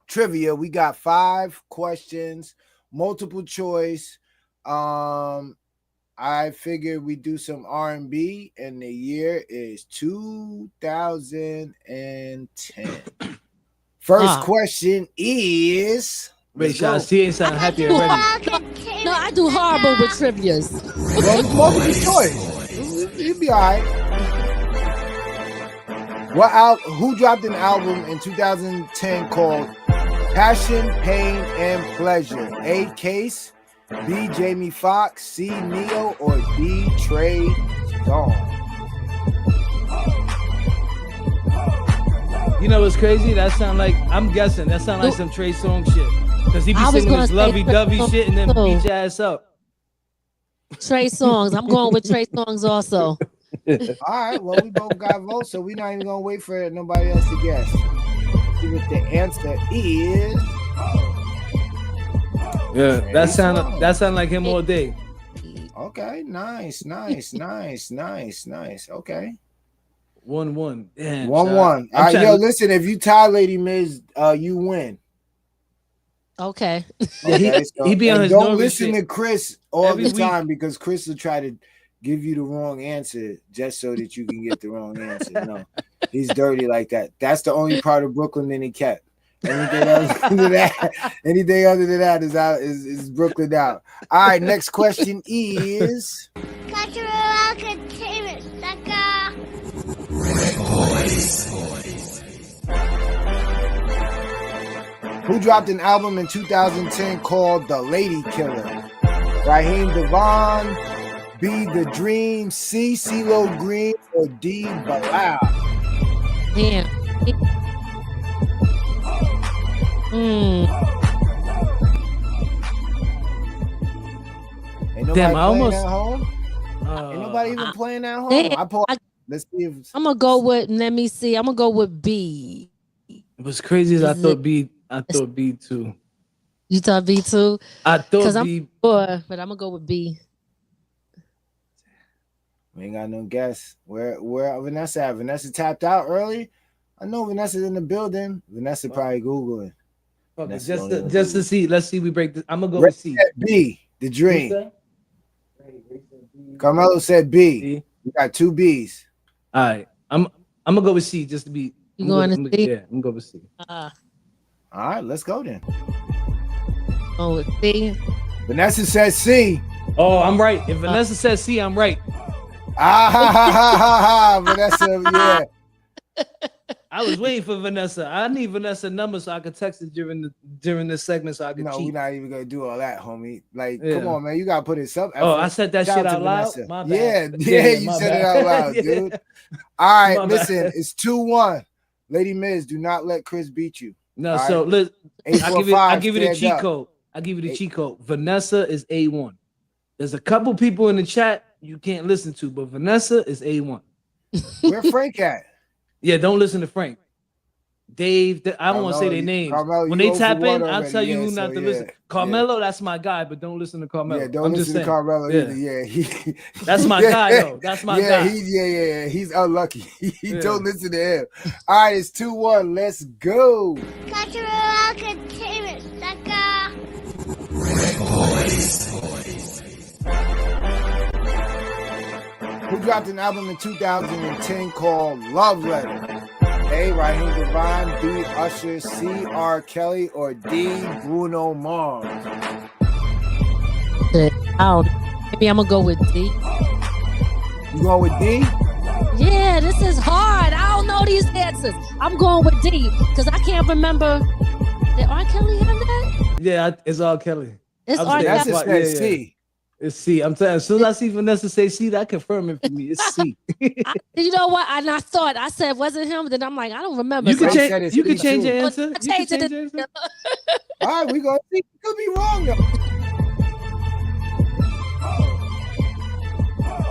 Trivia. We got 5 questions, multiple choice. I figured we do some R&B, and the year is 2010. First question is... Wait, Sean, she ain't sound happy already. No, I do horrible with trivias. Well, it's multiple choice. You'll be all right. Who dropped an album in 2010 called Passion, Pain, and Pleasure? A. Case, B. Jamie Foxx, C. Neo, or D. Trey Songz? You know what's crazy? That sound like, I'm guessing, that sound like some Trey Songz shit. Because he be singing this lovey-dovey shit and then beat your ass up. Trey Songz. I'm going with Trey Songz also. All right, well, we both got votes, so we're not even gonna wait for nobody else to guess. Let's see what the answer is. Yeah, that sound like him all day. Okay, nice. Okay. 1-1. Damn, 1-1. All right, yo, listen, if you tie Lady Miz, you win. Okay. Yeah, he be on his don't listen shit to Chris all every the week. time, because Chris will try to give you the wrong answer just so that you can get the wrong answer. No, he's dirty like that. That's the only part of Brooklyn that he kept. Anything other than that is Brooklyn out. All right, next question is Cultural entertainment, sucker. who dropped an album in 2010 called The Lady Killer? Raheem Devon, B. The Dream, C. CeeLo Green, or D. Bilal? Damn. Ain't nobody Damn, I playing almost. at home? Ain't nobody even playing at home? Let's see if I'm gonna go with. Let me see. I'm gonna go with B. What's crazy is I thought B too. You thought B too? I thought I'm B. sure, but I'm gonna go with B. we ain't got no guess. Where Vanessa at? Vanessa tapped out early. I know Vanessa's in the building. Vanessa probably Googling. Okay, just to see. Let's see. We break this. I'm gonna go with C. B. The Dream. Carmelo said B. B. We got two B's. All right. I'm gonna go with C just to be. You going to C? Yeah, I'm gonna go with C. All right, let's go then. Oh, with C. Vanessa said C. Oh, I'm right. If Vanessa says C, I'm right. Vanessa, yeah. I was waiting for Vanessa. I need Vanessa's number so I could text it during this segment so I could cheat. We're not even gonna do all that, homie. Like, come on, man. You gotta put in some effort. Oh, I said that shit out loud. My bad. Yeah, you said it out loud, dude. All right, listen, it's 2-1. Lady Miz, do not let Chris beat you. No, so listen, I'll give you the cheat code. I'll give you the cheat code. Vanessa is A1. There's a couple people in the chat you can't listen to, but Vanessa is A1. Where Frank at? Yeah, don't listen to Frank. Dave, I don't want to say their names. Carmelo, when they tap in, I'll tell you who not to listen. Carmelo, that's my guy, but don't listen to Carmelo. Yeah, don't listen to Carmelo either. Yeah, that's my guy, though. That's my guy. He's unlucky. Don't listen to him. All right, it's 2-1. Let's go. Cultural entertainment, sucker. Who dropped an album in 2010 called Love Letter? A. Raheem Devon, B. Usher, C. R. Kelly, or D. Bruno Mars? Maybe I'm gonna go with D. You going with D? Yeah, this is hard. I don't know these answers. I'm going with D because I can't remember. Did R. Kelly have that? Yeah, it's R. Kelly. It's R. Kelly. That's C. It's C. I'm telling you, as soon as I see Vanessa say C, that confirm it for me. It's C. You know what? And I thought I said wasn't him. Then I'm like, I don't remember. You can change your answer. All right, we gonna see. You could be wrong though.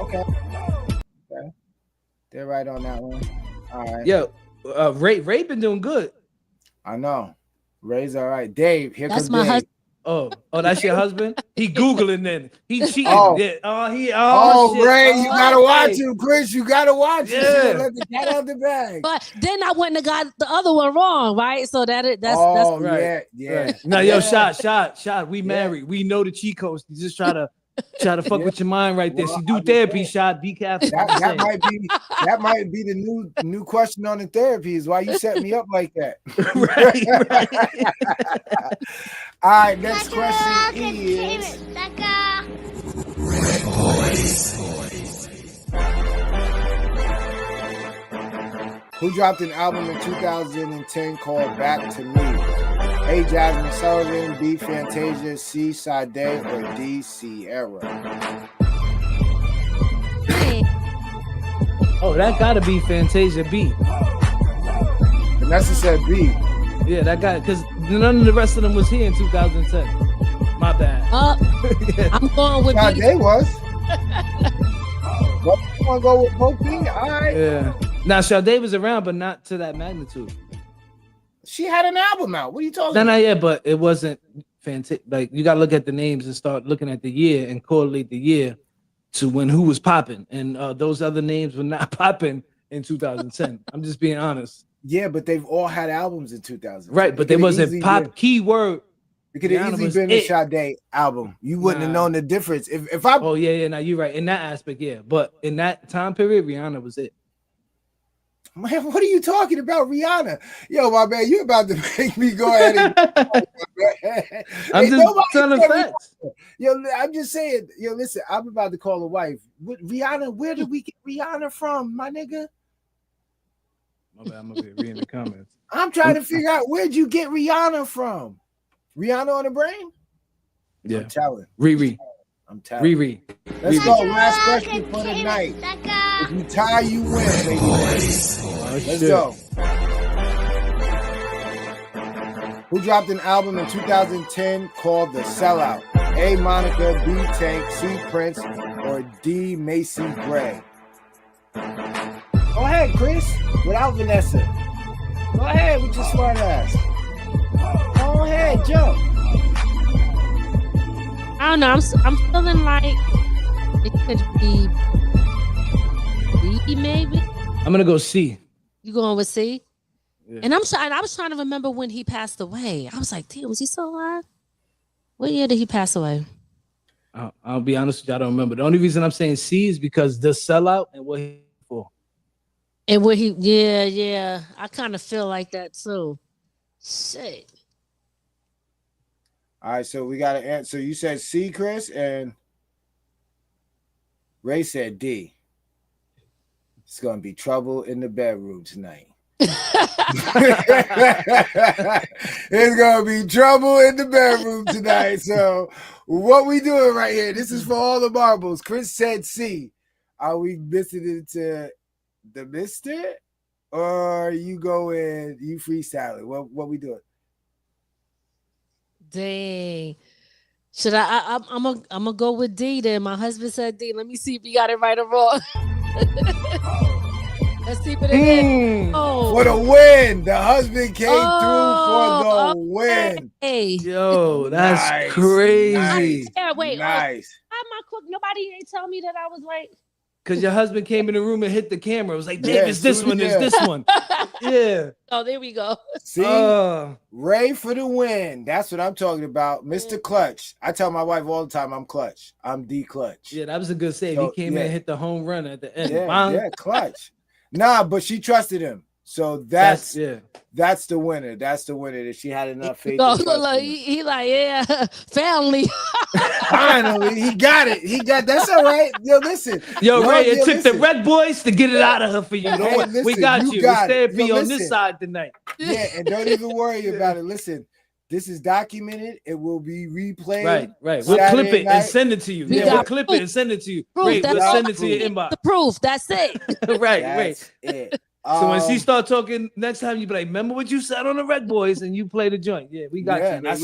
Okay. They're right on that one. All right. Yo, Ray been doing good. I know. Ray's all right. Dave, here That's comes my Dave. husband. Oh, that's your husband? He Googling then. He cheating. Oh. Yeah. Ray, Shit. you gotta watch him, Chris. You gotta watch him. Yeah. Let the cat out the bag. But then I went and got the other one wrong, right? So that's right. Yeah. Right. No, yo, shot. We married. We know the cheat codes. You just try to fuck with your mind right there. She do therapy, shot. Be careful. That might be the new question on the therapy is why you set me up like that. right. All right, next question is who dropped an album in 2010 called Back to Me? A. Jasmine Sullivan, B. Fantasia, C. Sade, or D. Sierra? Oh, that gotta be Fantasia B. Vanessa said B. Yeah, that guy, because none of the rest of them was here in 2010. My bad. I'm going with B. They was. Well, you want to go with both B? All right. Yeah. Now, Sade was around, but not to that magnitude. She had an album out. What are you talking about? No, yeah, but it wasn't fantastic. Like, you got to look at the names and start looking at the year and correlate the year to when who was popping. And those other names were not popping in 2010. I'm just being honest. Yeah, but they've all had albums in 2000. Right, but they wasn't pop keyword. It could have easily been a Sade album. You wouldn't have known the difference. If I Oh, yeah, now you're right. In that aspect, yeah. But in that time period, Rihanna was it. Man, what are you talking about, Rihanna? Yo, my man, you about to make me go ahead and I'm just telling facts. Yo, I'm just saying, yo, listen, I'm about to call a wife. Rihanna, where did we get Rihanna from, my nigga? My bad, I'm gonna be reading the comments. I'm trying to figure out where'd you get Rihanna from? Rihanna on the brain? Yeah. I'm telling. Riri. I'm telling. Riri. Let's go. Last question for the night. If you tie, you win, baby. Let's go. Who dropped an album in 2010 called The Sellout? A. Monica, B. Tank, C. Prince, or D. Macy Gray? Go ahead, Chris, without Vanessa. Go ahead with your smart ass. Go ahead, jump. I don't know. I'm feeling like it could be B, maybe. I'm gonna go C. You going with C? Yeah. And I was trying to remember when he passed away. I was like, damn, was he still alive? What year did he pass away? I'll be honest with you, I don't remember. The only reason I'm saying C is because The Sellout and what he for. And what he, yeah. I kind of feel like that too. Shit. All right, so we got to answer. You said C, Chris, and Ray said D. It's going to be trouble in the bedroom tonight. It's going to be trouble in the bedroom tonight. So what we doing right here, this is for all the marbles. Chris said C. Are we missing it to the mister? Or you freestyling? What we doing? Dang. Should I'm gonna go with D then. My husband said D. Let me see if he got it right or wrong. Let's see if it is. Oh. For the win. The husband came through for the win. Yo, that's crazy. Wait. Nice. How am I cook? Nobody ain't tell me that I was right. Because your husband came in the room and hit the camera. It was like, Dave, it's this one, it's this one. Yeah. Oh, there we go. See? Ray for the win. That's what I'm talking about. Mr. Clutch. I tell my wife all the time, I'm clutch. I'm D clutch. Yeah, that was a good save. So, he came in and hit the home run at the end. Yeah, clutch. Nah, but she trusted him. So that's the winner. That's the winner. That she had enough faith. He like, yeah, family. Finally, he got it. That's all right. Yo, listen. Yo, Ray, it took the RecBoys to get it out of her for you. Hey, listen, we got you. We're therapy on this listen. side tonight. Yeah, and don't even worry about it. Listen, this is documented. It will be replayed. Right. We'll clip it and send it to you. We'll clip it and send it to you. Ray, we'll send it to your inbox. The proof. That's it. Right. That's it. So when she start talking next time, you be like, "Remember what you said on the RecBoys," and you play the joint. Yeah, we got you. I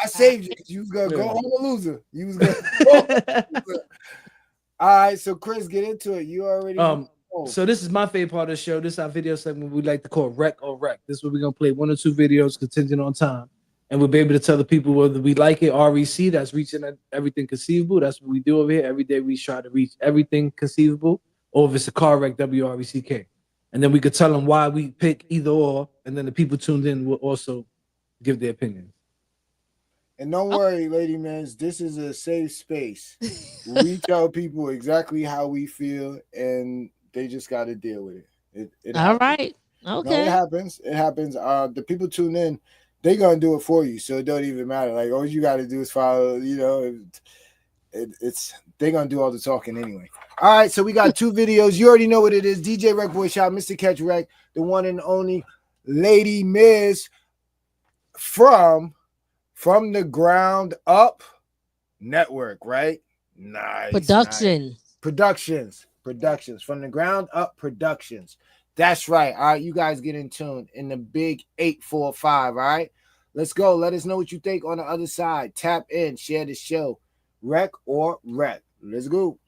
saved you. You was gonna go home a loser. You was gonna go All right, so Chris, get into it. You already So this is my favorite part of the show. This is our video segment we like to call Rec or Wreck. This is where we're gonna play 1 or 2 videos contingent on time. And we'll be able to tell the people whether we like it, REC, that's reaching everything conceivable. That's what we do over here. Every day we try to reach everything conceivable, or if it's a car wreck, WRECK. And then we could tell them why we pick either or, and then the people tuned in will also give their opinion. And don't worry, Lady Miz, this is a safe space. We tell people exactly how we feel, and they just got to deal with it. It all happens. right. Okay. No, it happens. It happens. The people tune in, they're going to do it for you, so it don't even matter. Like, all you got to do is follow, they're going to do all the talking anyway. All right, so we got 2 videos. You already know what it is. DJ RecBoy Shop, Mr. Catch Rec, the one and only Lady Miz. from the Ground Up Network, right? Nice. Productions from the Ground Up Productions. That's right. All right, you guys get in tune in the big 845. All right, let's go. Let us know what you think on the other side. Tap in, share the show. Rec or wreck. Let's go.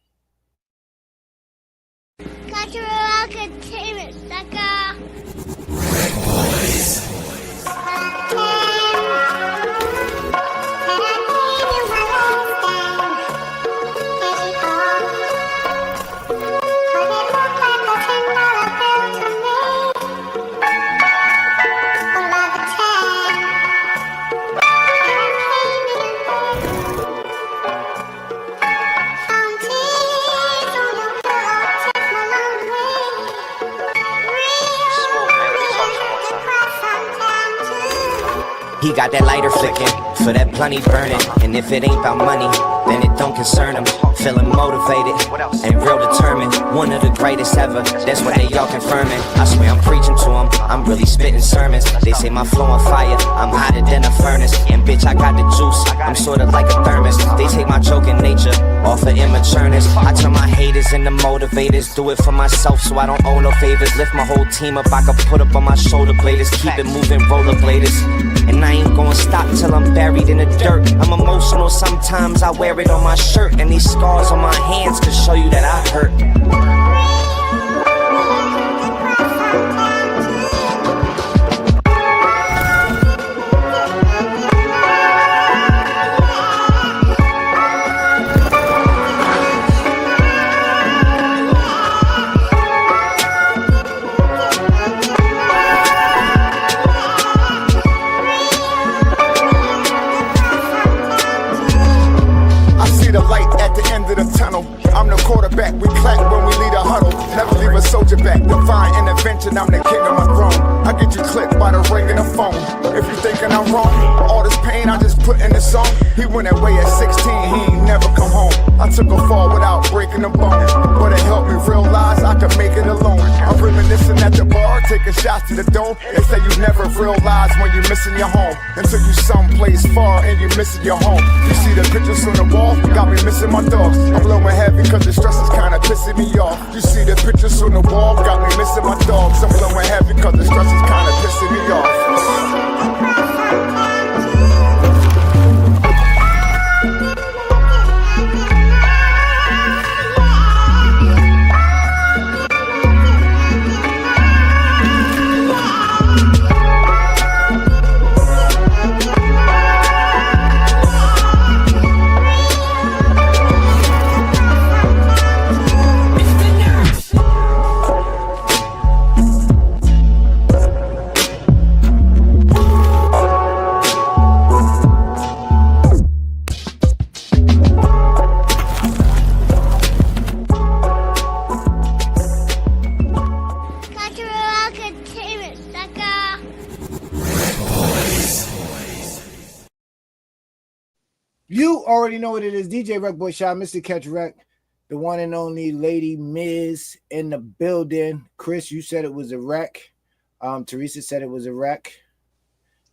He got that lighter flicking, for that plenty burning. And if it ain't about money, then it don't concern him. Feeling motivated and real determined. One of the greatest ever, that's what they all confirming. I swear I'm preaching to them, I'm really spitting sermons. They say my flow on fire, I'm hotter than a furnace. And bitch, I got the juice, I'm sort of like a thermos. They take my joking nature off of immatureness. I turn my haters into motivators. Do it for myself so I don't owe no favors. Lift my whole team up, I can put up on my shoulder bladers. Keep it moving, rollerbladers. And I ain't gonna stop till I'm buried in the dirt. I'm emotional sometimes, I wear it on my shirt. And these scars on my hands could show you that I hurt. I'm the quarterback, we clap when we lead a huddle. Never leave a soldier back, divine intervention, I'm the king of my throne. I get you clipped by the ring in the phone. If you thinking I'm wrong, all this pain I just put in the song. He went away at 16, he ain't never come home. I took a fall without breaking a bone, but it helped me realize I could make it alone. I'm reminiscing at the bar, taking shots to the dome. They say you never realize when you're missing your home, until you someplace far and you're missing your home. You see the pictures on the wall, got me missing my dogs. I'm blowing heavy cause the stress is kinda pissing me off. You see the pictures on the wall, got me missing my dogs. I'm blowing heavy cause the stress is kinda pissing me off. You already know what it is. DJ RecBoy Shot, Mr. Catch Rec, the one and only Lady Miz in the building. Chris, you said it was a wreck. Theresa said it was a wreck.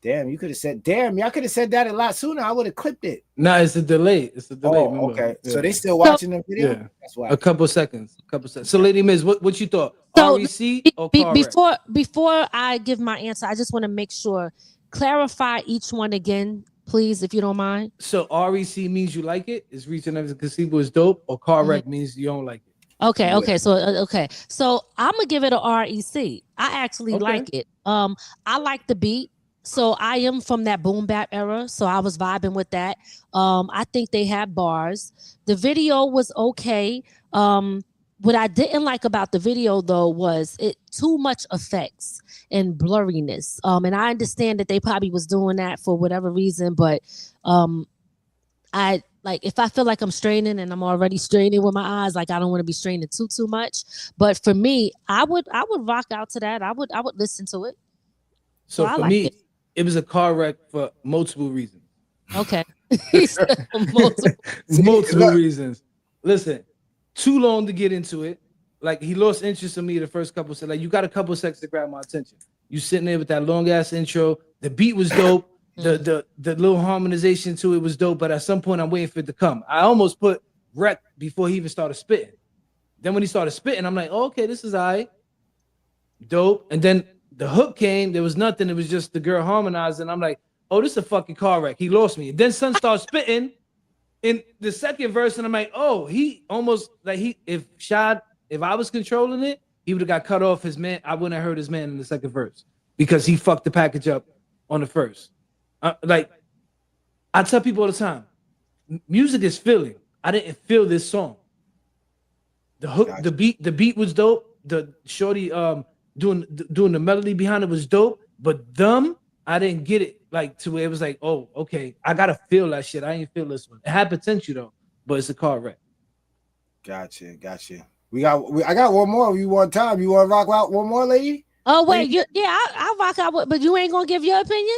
Damn, you could have said, damn, y'all could have said that a lot sooner. I would have clipped it. No, it's a delay. It's a delay. Oh, okay. Yeah. So they still watching the video? Yeah. That's why. A couple seconds. So, Lady Miz, what you thought? So, REC or before I give my answer, I just want to make sure, clarify each one again, please, if you don't mind. So REC means you like it? Is Reaching Up the Casino is dope? Or car wreck means you don't like it? Okay. So I'm gonna give it a REC. I actually like it. I like the beat. So I am from that boom bap era. So I was vibing with that. I think they have bars. The video was okay. What I didn't like about the video though was it too much effects and blurriness. And I understand that they probably was doing that for whatever reason, but I like if I feel like I'm straining and I'm already straining with my eyes, like I don't want to be straining too much. But for me, I would rock out to that. I would listen to it. So for me, it was a car wreck for multiple reasons. Okay. multiple reasons. Listen, too long to get into it. Like he lost interest in me the first couple. So like you got a couple seconds to grab my attention. You sitting there with that long ass intro. The beat was dope. The little harmonization to it was dope, but at some point I'm waiting for it to come. I almost put Rec before he even started spitting. Then when he started spitting, I'm like, oh, okay, this is all right. Dope. And then the hook came, there was nothing, it was just the girl harmonizing. I'm like, oh, this is a fucking car wreck. He lost me. And then Son starts spitting in the second verse, and I'm like, oh, he almost like if I was controlling it, he would have got cut off his man. I wouldn't have heard his man in the second verse because he fucked the package up on the first. Like I tell people all the time, music is feeling. I didn't feel this song. The hook, gotcha. the beat was dope. The shorty doing the melody behind it was dope. But I didn't get it like to where it was like, oh, okay, I gotta feel that shit. I ain't feel this one. It had potential though, but it's a car wreck. Gotcha. I got one more. You want time? You want to rock out one more, lady? Oh wait, I'll rock out, but you ain't gonna give your opinion.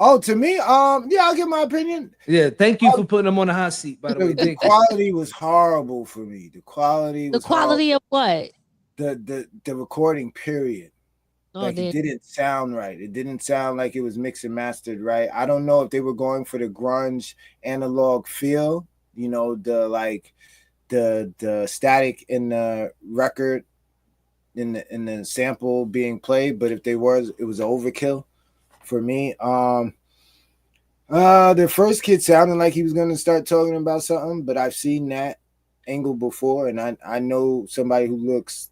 Oh, to me, yeah, I'll give my opinion. Yeah, thank you for putting them on the hot seat. By the way, the quality was horrible for me. The quality was horrible. Of what? The recording period. Like it didn't sound right. It didn't sound like it was mixed and mastered right. I don't know if they were going for the grunge analog feel. You know, the static in the record, in the sample being played. But if it was overkill. For me, the first kid sounded like he was going to start talking about something, but I've seen that angle before, and I know somebody who looks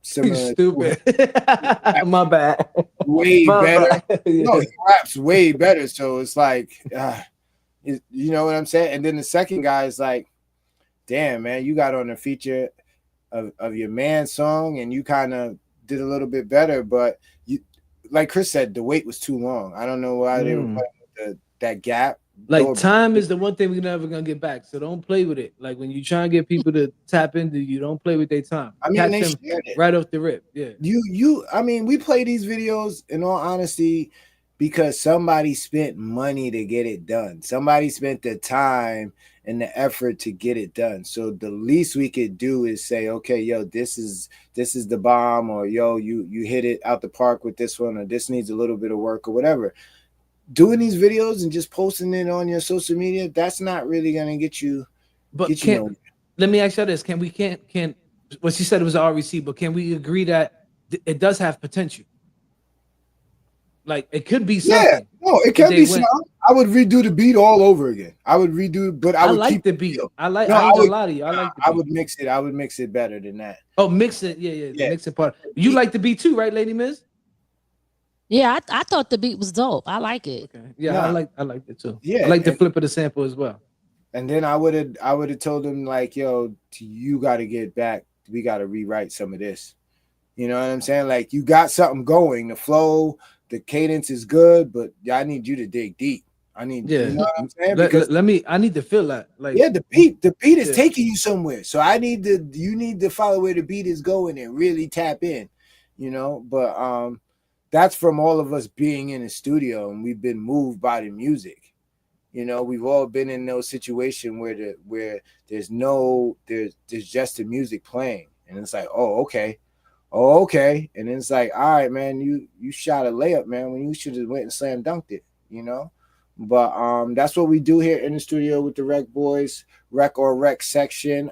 similar. Stupid. My bad. Way better. Yeah. No, he raps way better. So it's like, you know what I'm saying? And then the second guy is like, damn, man, you got on a feature of your man's song, and you kind of did a little bit better, but like Chris said, the wait was too long. I don't know why they were playing with that gap. Like time is the one thing we're never gonna get back. So don't play with it. Like when you try and get people to tap into you, don't play with their time. I mean, they shared it right off the rip. Yeah. I mean, we play these videos in all honesty because somebody spent money to get it done. Somebody spent the time and the effort to get it done. So the least we could do is say, okay, yo, this is the bomb, or yo, you hit it out the park with this one, or this needs a little bit of work, or whatever. Doing these videos and just posting it on your social media, that's not really gonna get you. But let me ask you this: Can what she said it was REC, but can we agree that it does have potential? Like it could be something. Yeah, no, it can be something. I would redo the beat all over again. I would redo, but I would like keep the beat. I ain't gonna lie to you. I would mix it. I would mix it better than that. Oh, mix it. Yeah. Mix it part. You like the beat too, right, Lady Miz? Yeah, I thought the beat was dope. I like it. Okay. Yeah, I like it too. Yeah, I like the flip of the sample as well. And then I would have told them like, yo, you got to get back. We got to rewrite some of this. You know what I'm saying? Like you got something going. The flow, the cadence is good, but I need you to dig deep. You know what I'm saying? Because I need to feel that. Like the beat is taking you somewhere. So you need to follow where the beat is going and really tap in, you know. But that's from all of us being in the studio, and we've been moved by the music. You know, we've all been in those situations where there's just the music playing, and it's like, oh, okay. And then it's like, all right, man, you shot a layup, man, when you should have went and slam dunked it, you know. But that's what we do here in the studio with the RecBoys, rec section.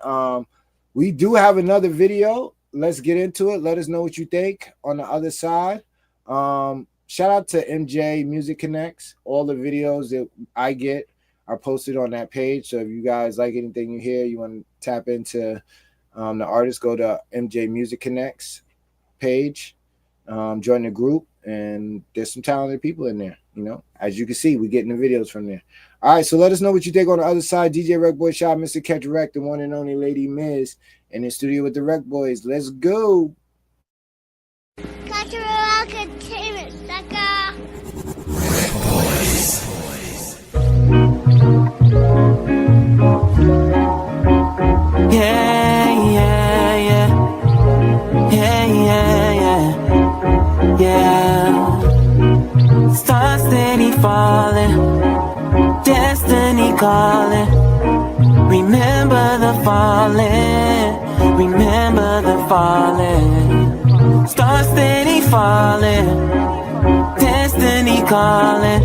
We do have another video. Let's get into it. Let us know what you think on the other side. Shout out to MJ Music Connects. All the videos that I get are posted on that page. So if you guys like anything you hear, you want to tap into the artist, go to MJ Music Connects page, join the group, and there's some talented people in there. You know, as you can see, we're getting the videos from there. All right, so let us know what you think on the other side. DJ RecBoy Shop, Mr. Catch Rec, the one and only Lady Miz, in the studio with the RecBoys. Let's go. Catch Rec Entertainment, sucker. Yeah. Stars steady falling, destiny calling. Remember the falling, remember the falling. Stars steady falling, Destiny calling.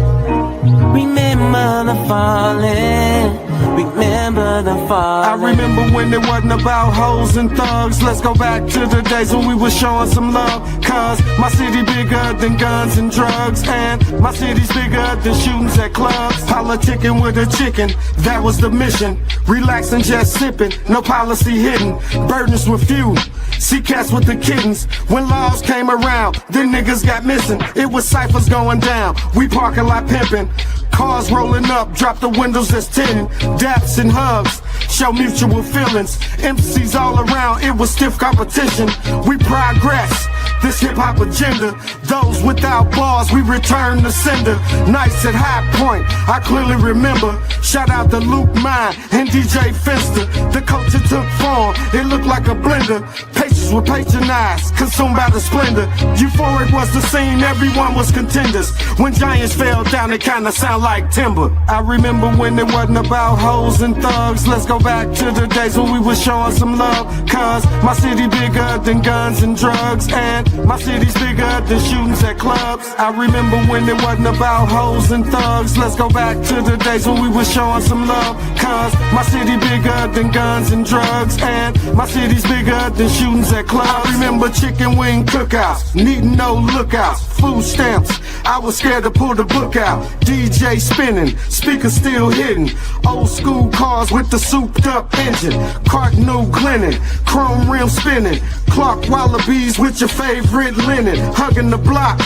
Remember the falling. Remember the falling. I remember when it wasn't about hoes and thugs. Let's go back to the days when we were showing some love. Cause my city bigger than guns and drugs. And my city's bigger than shootings at clubs. Politicking with a chicken, that was the mission. Relaxing, just sipping, no policy hidden. Burdens were few. See cats with the kittens. When laws came around, then niggas got missing. It was ciphers going down, we parking lot pimping. Cars rolling up, drop the windows that's tinted. Daps and hugs, show mutual feelings. MCs all around, it was stiff competition. We progress, this hip-hop agenda. Those without bars, we return to sender. Nights at High Point, I clearly remember. Shout out to Luke Mine and DJ Finster. The culture took form, it looked like a blender. Patients were patronized, consumed by the splendor. Euphoric was the scene, everyone was contenders. When giants fell down, it kinda sound like timber. I remember when it wasn't about hoes and thugs. Let's go back to the days when we were showing some love. Cause my city bigger than guns and drugs. And my city's bigger than shootings at clubs. I remember when it wasn't about hoes and thugs. Let's go back to the days when we were showing some love. Cause my city bigger than guns and drugs. And my city's bigger than shootings at clubs. I remember chicken wing cookouts, needing no lookouts, food stamps. I was scared to pull the book out. DJ spinning, speakers still hitting. Old school cars with the souped up engine. Cardinal Glennon, chrome rim spinning. Clark Wallabies with your favorite linen. Hugging the block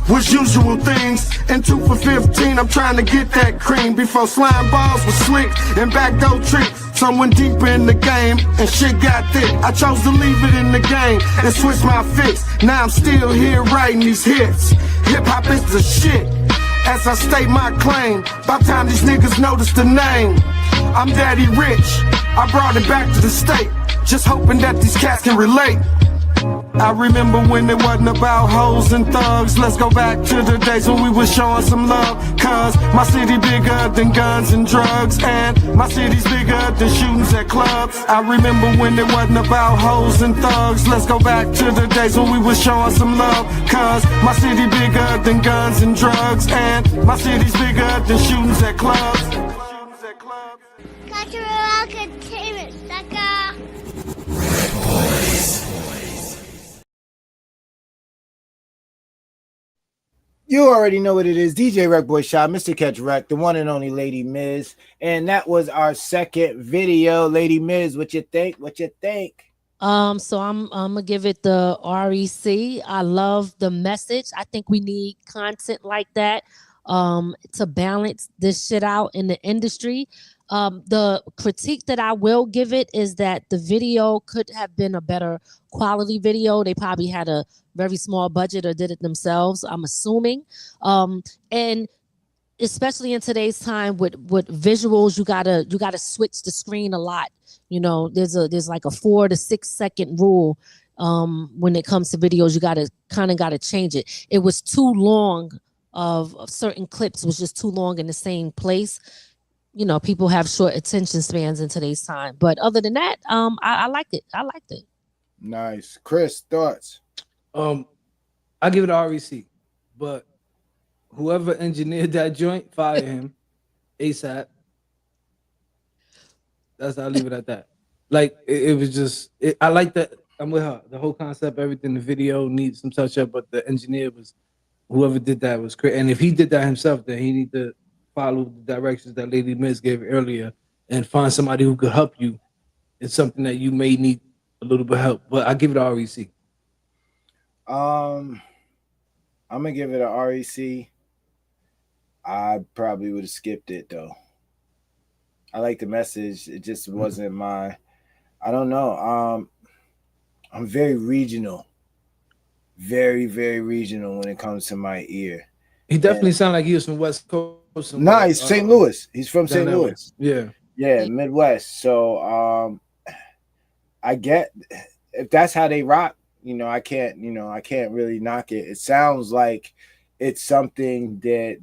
was usual things. And 2 for 15, I'm trying to get that cream. Before slime balls was slick and backdoor tricks. Someone deeper in the game and shit got thick. I chose to leave it in the game and switch my fix. Now I'm still here writing these hits. Hip hop is the shit. As I state my claim, by the time these niggas notice the name, I'm daddy rich. I brought it back to the state, just hoping that these cats can relate. I remember when it wasn't about hoes and thugs. Let's go back to the days when we were showing some love. Cause my city bigger than guns and drugs. And my city's bigger than shootings at clubs. I remember when it wasn't about hoes and thugs. Let's go back to the days when we were showing some love. Cause my city bigger than guns and drugs. And my city's bigger than shootings at clubs. Cultural entertainment, sucker. You already know what it is. DJ RecBoy Shot, Mr. Catch Rec, the one and only Ladi Miz. And that was our second video. Ladi Miz, what you think? What you think? So I'm gonna give it the REC. I love the message. I think we need content like that to balance this shit out in the industry. The critique that I will give it is that the video could have been a better quality video. They probably had a very small budget or did it themselves, I'm assuming. And especially in today's time with visuals, you gotta switch the screen a lot. You know, there's like a 4 to 6 second rule. When it comes to videos, you gotta change it. It was too long of certain clips was just too long in the same place. You know, people have short attention spans in today's time. But other than that, I liked it. I liked it. Nice. Chris, thoughts? I give it a REC, but whoever engineered that joint, fire him ASAP. I'll leave it at that. Like it was just, I like that. I'm with her. The whole concept, everything, the video needs some touch up, but the engineer was, whoever did that was great. And if he did that himself, then he need to follow the directions that Ladi Miz gave earlier and find somebody who could help you. It's something that you may need a little bit of help, but I give it a REC. I'm gonna give it a REC. I probably would have skipped it though. I like the message. It just wasn't my. I don't know. I'm very regional, very regional when it comes to my ear. He definitely sounded like he was from West Coast. No, he's St. Louis. He's from St. Louis. Yeah, Midwest. So I get if that's how they rock. You know, I can't really knock it. It sounds like it's something that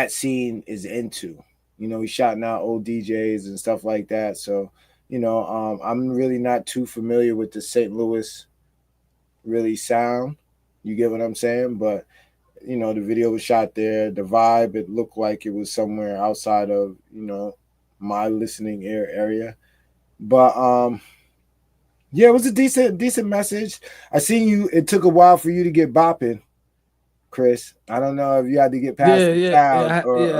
scene is into. You know, he's shouting out old DJs and stuff like that. So, you know, I'm really not too familiar with the St. Louis really sound, You get what I'm saying? But you know, the video was shot there. The vibe, it looked like it was somewhere outside of, you know, my listening ear area. But yeah, it was a decent message. I seen you. It took a while for you to get bopping, Chris. I don't know if you had to get past the crowd I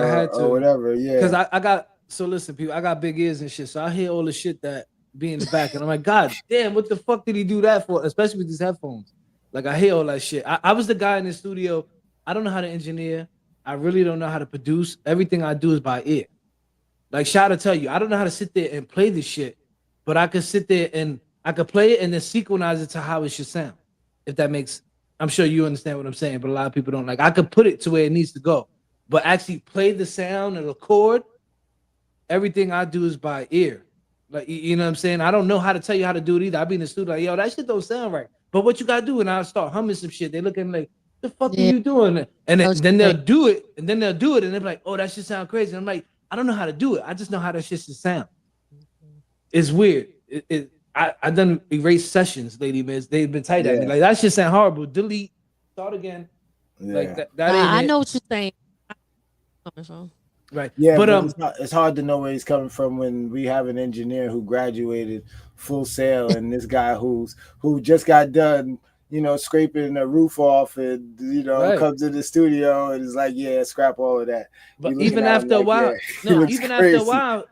had to or whatever. Yeah, because I got so listen, people. I got big ears and shit, so I hear all the shit that be in the back, and I'm like, God damn, what the fuck did he do that for? Especially with these headphones. Like I hear all that shit. I was the guy in the studio. I don't know how to engineer. I really don't know how to produce. Everything I do is by ear. Like Shad to tell you, I don't know how to sit there and play this shit, but I could sit there and I could play it and then synchronize it to how it should sound. If that makes, I'm sure you understand what I'm saying, but a lot of people don't. Like I could put it to where it needs to go, but actually play the sound and the chord. Everything I do is by ear. Like you know what I'm saying? I don't know how to tell you how to do it either. I be in the studio like, yo, that shit don't sound right. But what you gotta do, and I start humming some shit. They look at me like, the fuck are you doing? And then they'll do it, and then they'll do it, and they're like, oh, that shit sound crazy. And I'm like, I don't know how to do it. I just know how that shit should sound. It's weird. I done erase sessions, Lady Miz. They've been tight at me. Like that shit sound horrible. Delete, start again. Yeah. Like that ain't I it. know what you're saying. Right. Yeah, but it's hard to know where he's coming from when we have an engineer who graduated Full Sail and this guy who just got done, you know, scraping the roof off and you know comes to the studio and is like, yeah, scrap all of that. But even after a while,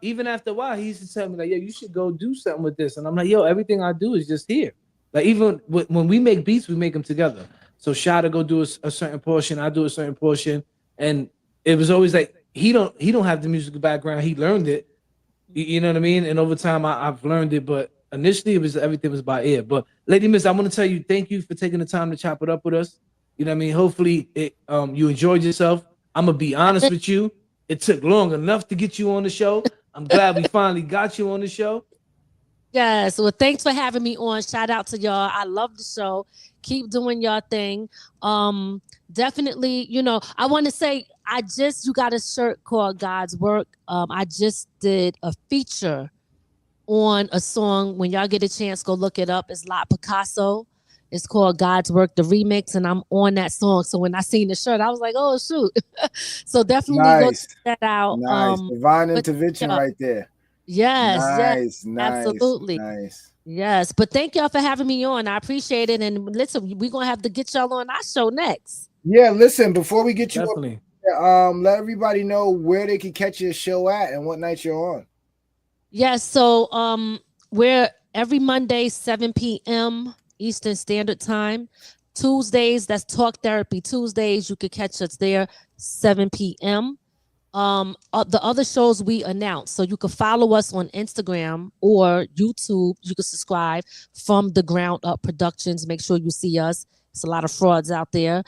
even after a while, he used to tell me like, yo, you should go do something with this. And I'm like, yo, everything I do is just here. Like even when we make beats, we make them together. So Shada go do a certain portion, I do a certain portion, and it was always like he don't have the musical background. He learned it, you know what I mean. And over time, I've learned it. But initially, everything was by ear. But Lady Miz, I want to tell you, thank you for taking the time to chop it up with us. You know what I mean. Hopefully, you enjoyed yourself. I'm gonna be honest with you. It took long enough to get you on the show. I'm glad we finally got you on the show. Yes. Well, thanks for having me on. Shout out to y'all. I love the show. Keep doing your thing. Definitely, you know, I want to say you got a shirt called God's Work. I just did a feature on a song. When y'all get a chance, go look it up. It's La Picasso. It's called God's Work, the remix, and I'm on that song. So when I seen the shirt, I was like, oh shoot. So definitely go check that out. Nice. Divine intervention right there. Yes, nice, absolutely. Nice. Yes, but thank y'all for having me on. I appreciate it. And listen, we're gonna have to get y'all on our show next. Yeah, listen, before we get you definitely let everybody know where they can catch your show at and what nights you're on. Yes, so we're every Monday, 7 p.m. Eastern Standard Time. Tuesdays, that's Talk Therapy Tuesdays. You can catch us there, 7 p.m. The other shows we announce, so you can follow us on Instagram or YouTube. You can subscribe From the Ground Up Productions. Make sure you see us. It's a lot of frauds out there.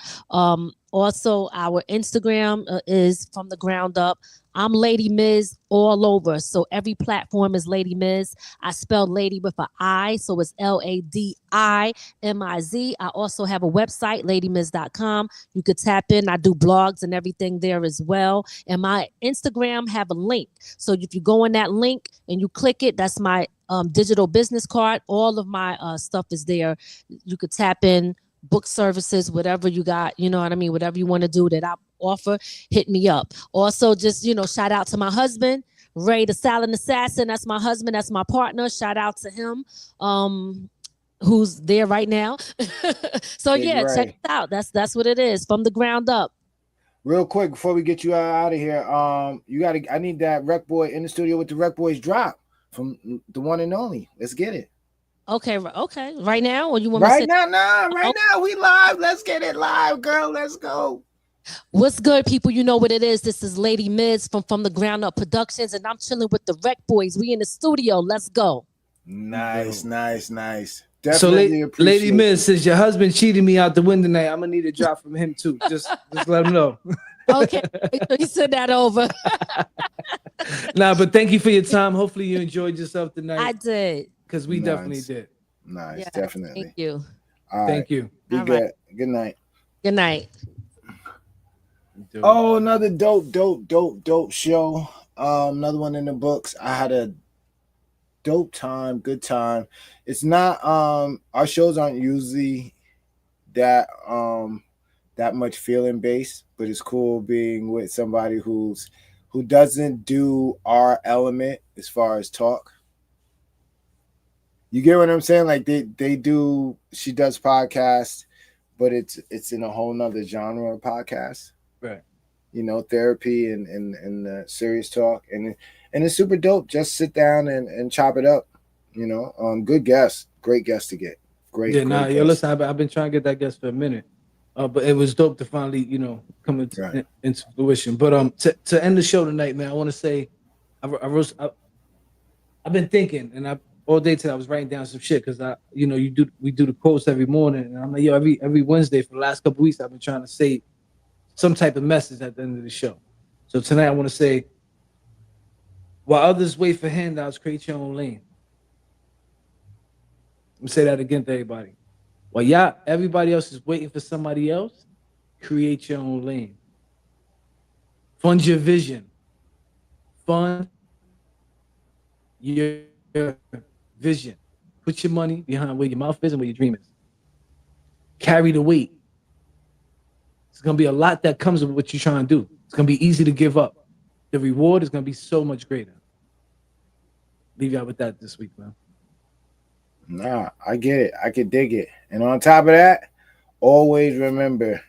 Also, our Instagram is From the Ground Up. I'm Ladi Miz all over. So every platform is Ladi Miz. I spelled lady with an I, so it's LADIMIZ. I also have a website, ladimiz.com. You could tap in. I do blogs and everything there as well. And my Instagram have a link. So if you go on that link and you click it, that's my digital business card. All of my stuff is there. You could tap in, book services, whatever you got, you know what I mean? Whatever you want to do that I offer, hit me up. Also, just, you know, shout out to my husband, Ray the Silent Assassin. That's my husband. That's my partner. Shout out to him, who's there right now. So Big yeah, Ray. check it out. That's what it is, From the Ground Up. Real quick before we get you out of here, I need that RecBoy in the studio with the RecBoys drop from the one and only. Let's get it. Okay. Right now, or you want me right to now? Nah, right now. We live. Let's get it live, girl. Let's go. What's good, people? You know what it is. This is Ladi Miz from the Ground Up Productions, and I'm chilling with the RecBoys. We in the studio. Let's go. Nice. Definitely so, appreciate Ladi Miz, since your husband cheated me out the window tonight, I'm gonna need a drop from him too. Just let him know. Okay, you send that over. Nah, but thank you for your time. Hopefully, you enjoyed yourself tonight. I did. Because we definitely did. Nice, yeah, definitely. Thank you. All right. Thank you. Be All good. right. Good night. Good night. Oh, another dope show. Another one in the books. I had a dope time, good time. It's not our shows aren't usually that much feeling based, but it's cool being with somebody who doesn't do our element as far as talk. You get what I'm saying? Like she does podcasts, but it's in a whole nother genre of podcast. Right. You know, therapy and serious talk. And it's super dope. Just sit down and chop it up. You know, good guest. Great guest to get. Great. Yeah, great listen, I've been trying to get that guest for a minute. But it was dope to finally, come into fruition. But to end the show tonight, man, I want to say I've been thinking, and all day today I was writing down some shit because we do the quotes every morning, and I'm like, yo, every Wednesday for the last couple of weeks I've been trying to say some type of message at the end of the show. So tonight I want to say, while others wait for handouts, create your own lane. Let me say that again to everybody. While everybody else is waiting for somebody else, create your own lane. Fund your vision. Fund your vision. Put your money behind where your mouth is and where your dream is. Carry the weight. It's going to be a lot that comes with what you're trying to do. It's going to be easy to give up. The reward is going to be so much greater. Leave y'all with that this week, man. Nah, I get it. I can dig it. And on top of that, always remember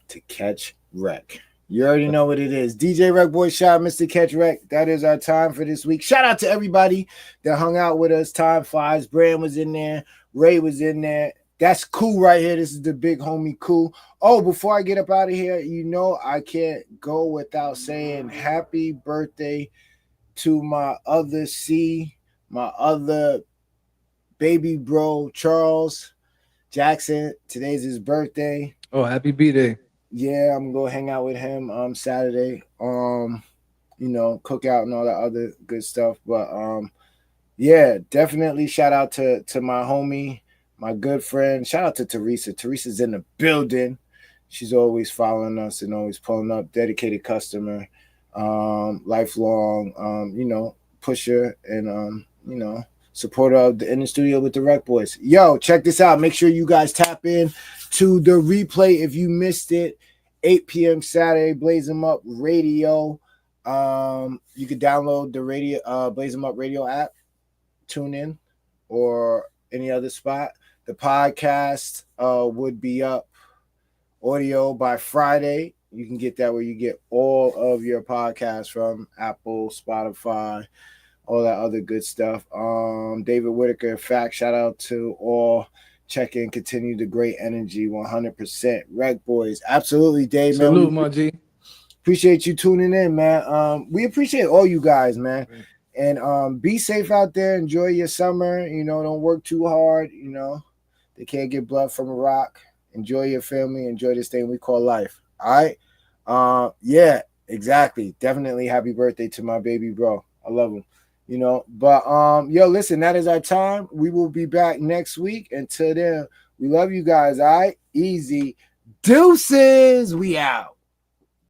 to catch wreck. You already know what it is. DJ RecBoys, shout out Mr. Catch Wreck. That is our time for this week. Shout out to everybody that hung out with us. Time flies. Brand was in there. Ray was in there. That's cool right here. This is the big homie cool. Oh, before I get up out of here, I can't go without saying happy birthday to my other my other baby bro, Charles Jackson. Today's his birthday. Oh, happy B-Day. Yeah, I'm gonna go hang out with him Saturday. Cookout and all that other good stuff. But yeah, definitely shout out to my homie, my good friend. Shout out to Theresa. Theresa's in the building. She's always following us and always pulling up. Dedicated customer, lifelong, pusher and supporter of the Studio with the RecBoys. Yo, check this out. Make sure you guys tap in to the replay if you missed it. 8 p.m. Saturday, Blaze 'em Up Radio. You can download the radio Blaze 'em Up Radio app, tune in, or any other spot. The podcast would be up audio by Friday. You can get that where you get all of your podcasts from Apple, Spotify, all that other good stuff. David Whitaker, fact, shout out to all. Check in, continue the great energy, 100%. RecBoys, absolutely, Dave. Salute, my G. Appreciate you tuning in, man. We appreciate all you guys, man. Right. And be safe out there. Enjoy your summer. Don't work too hard. They can't get blood from a rock. Enjoy your family. Enjoy this thing we call life. All right. Yeah, exactly. Definitely happy birthday to my baby bro. I love him. But listen, that is our time. We will be back next week. Until then, we love you guys. All right, easy. Deuces. We out.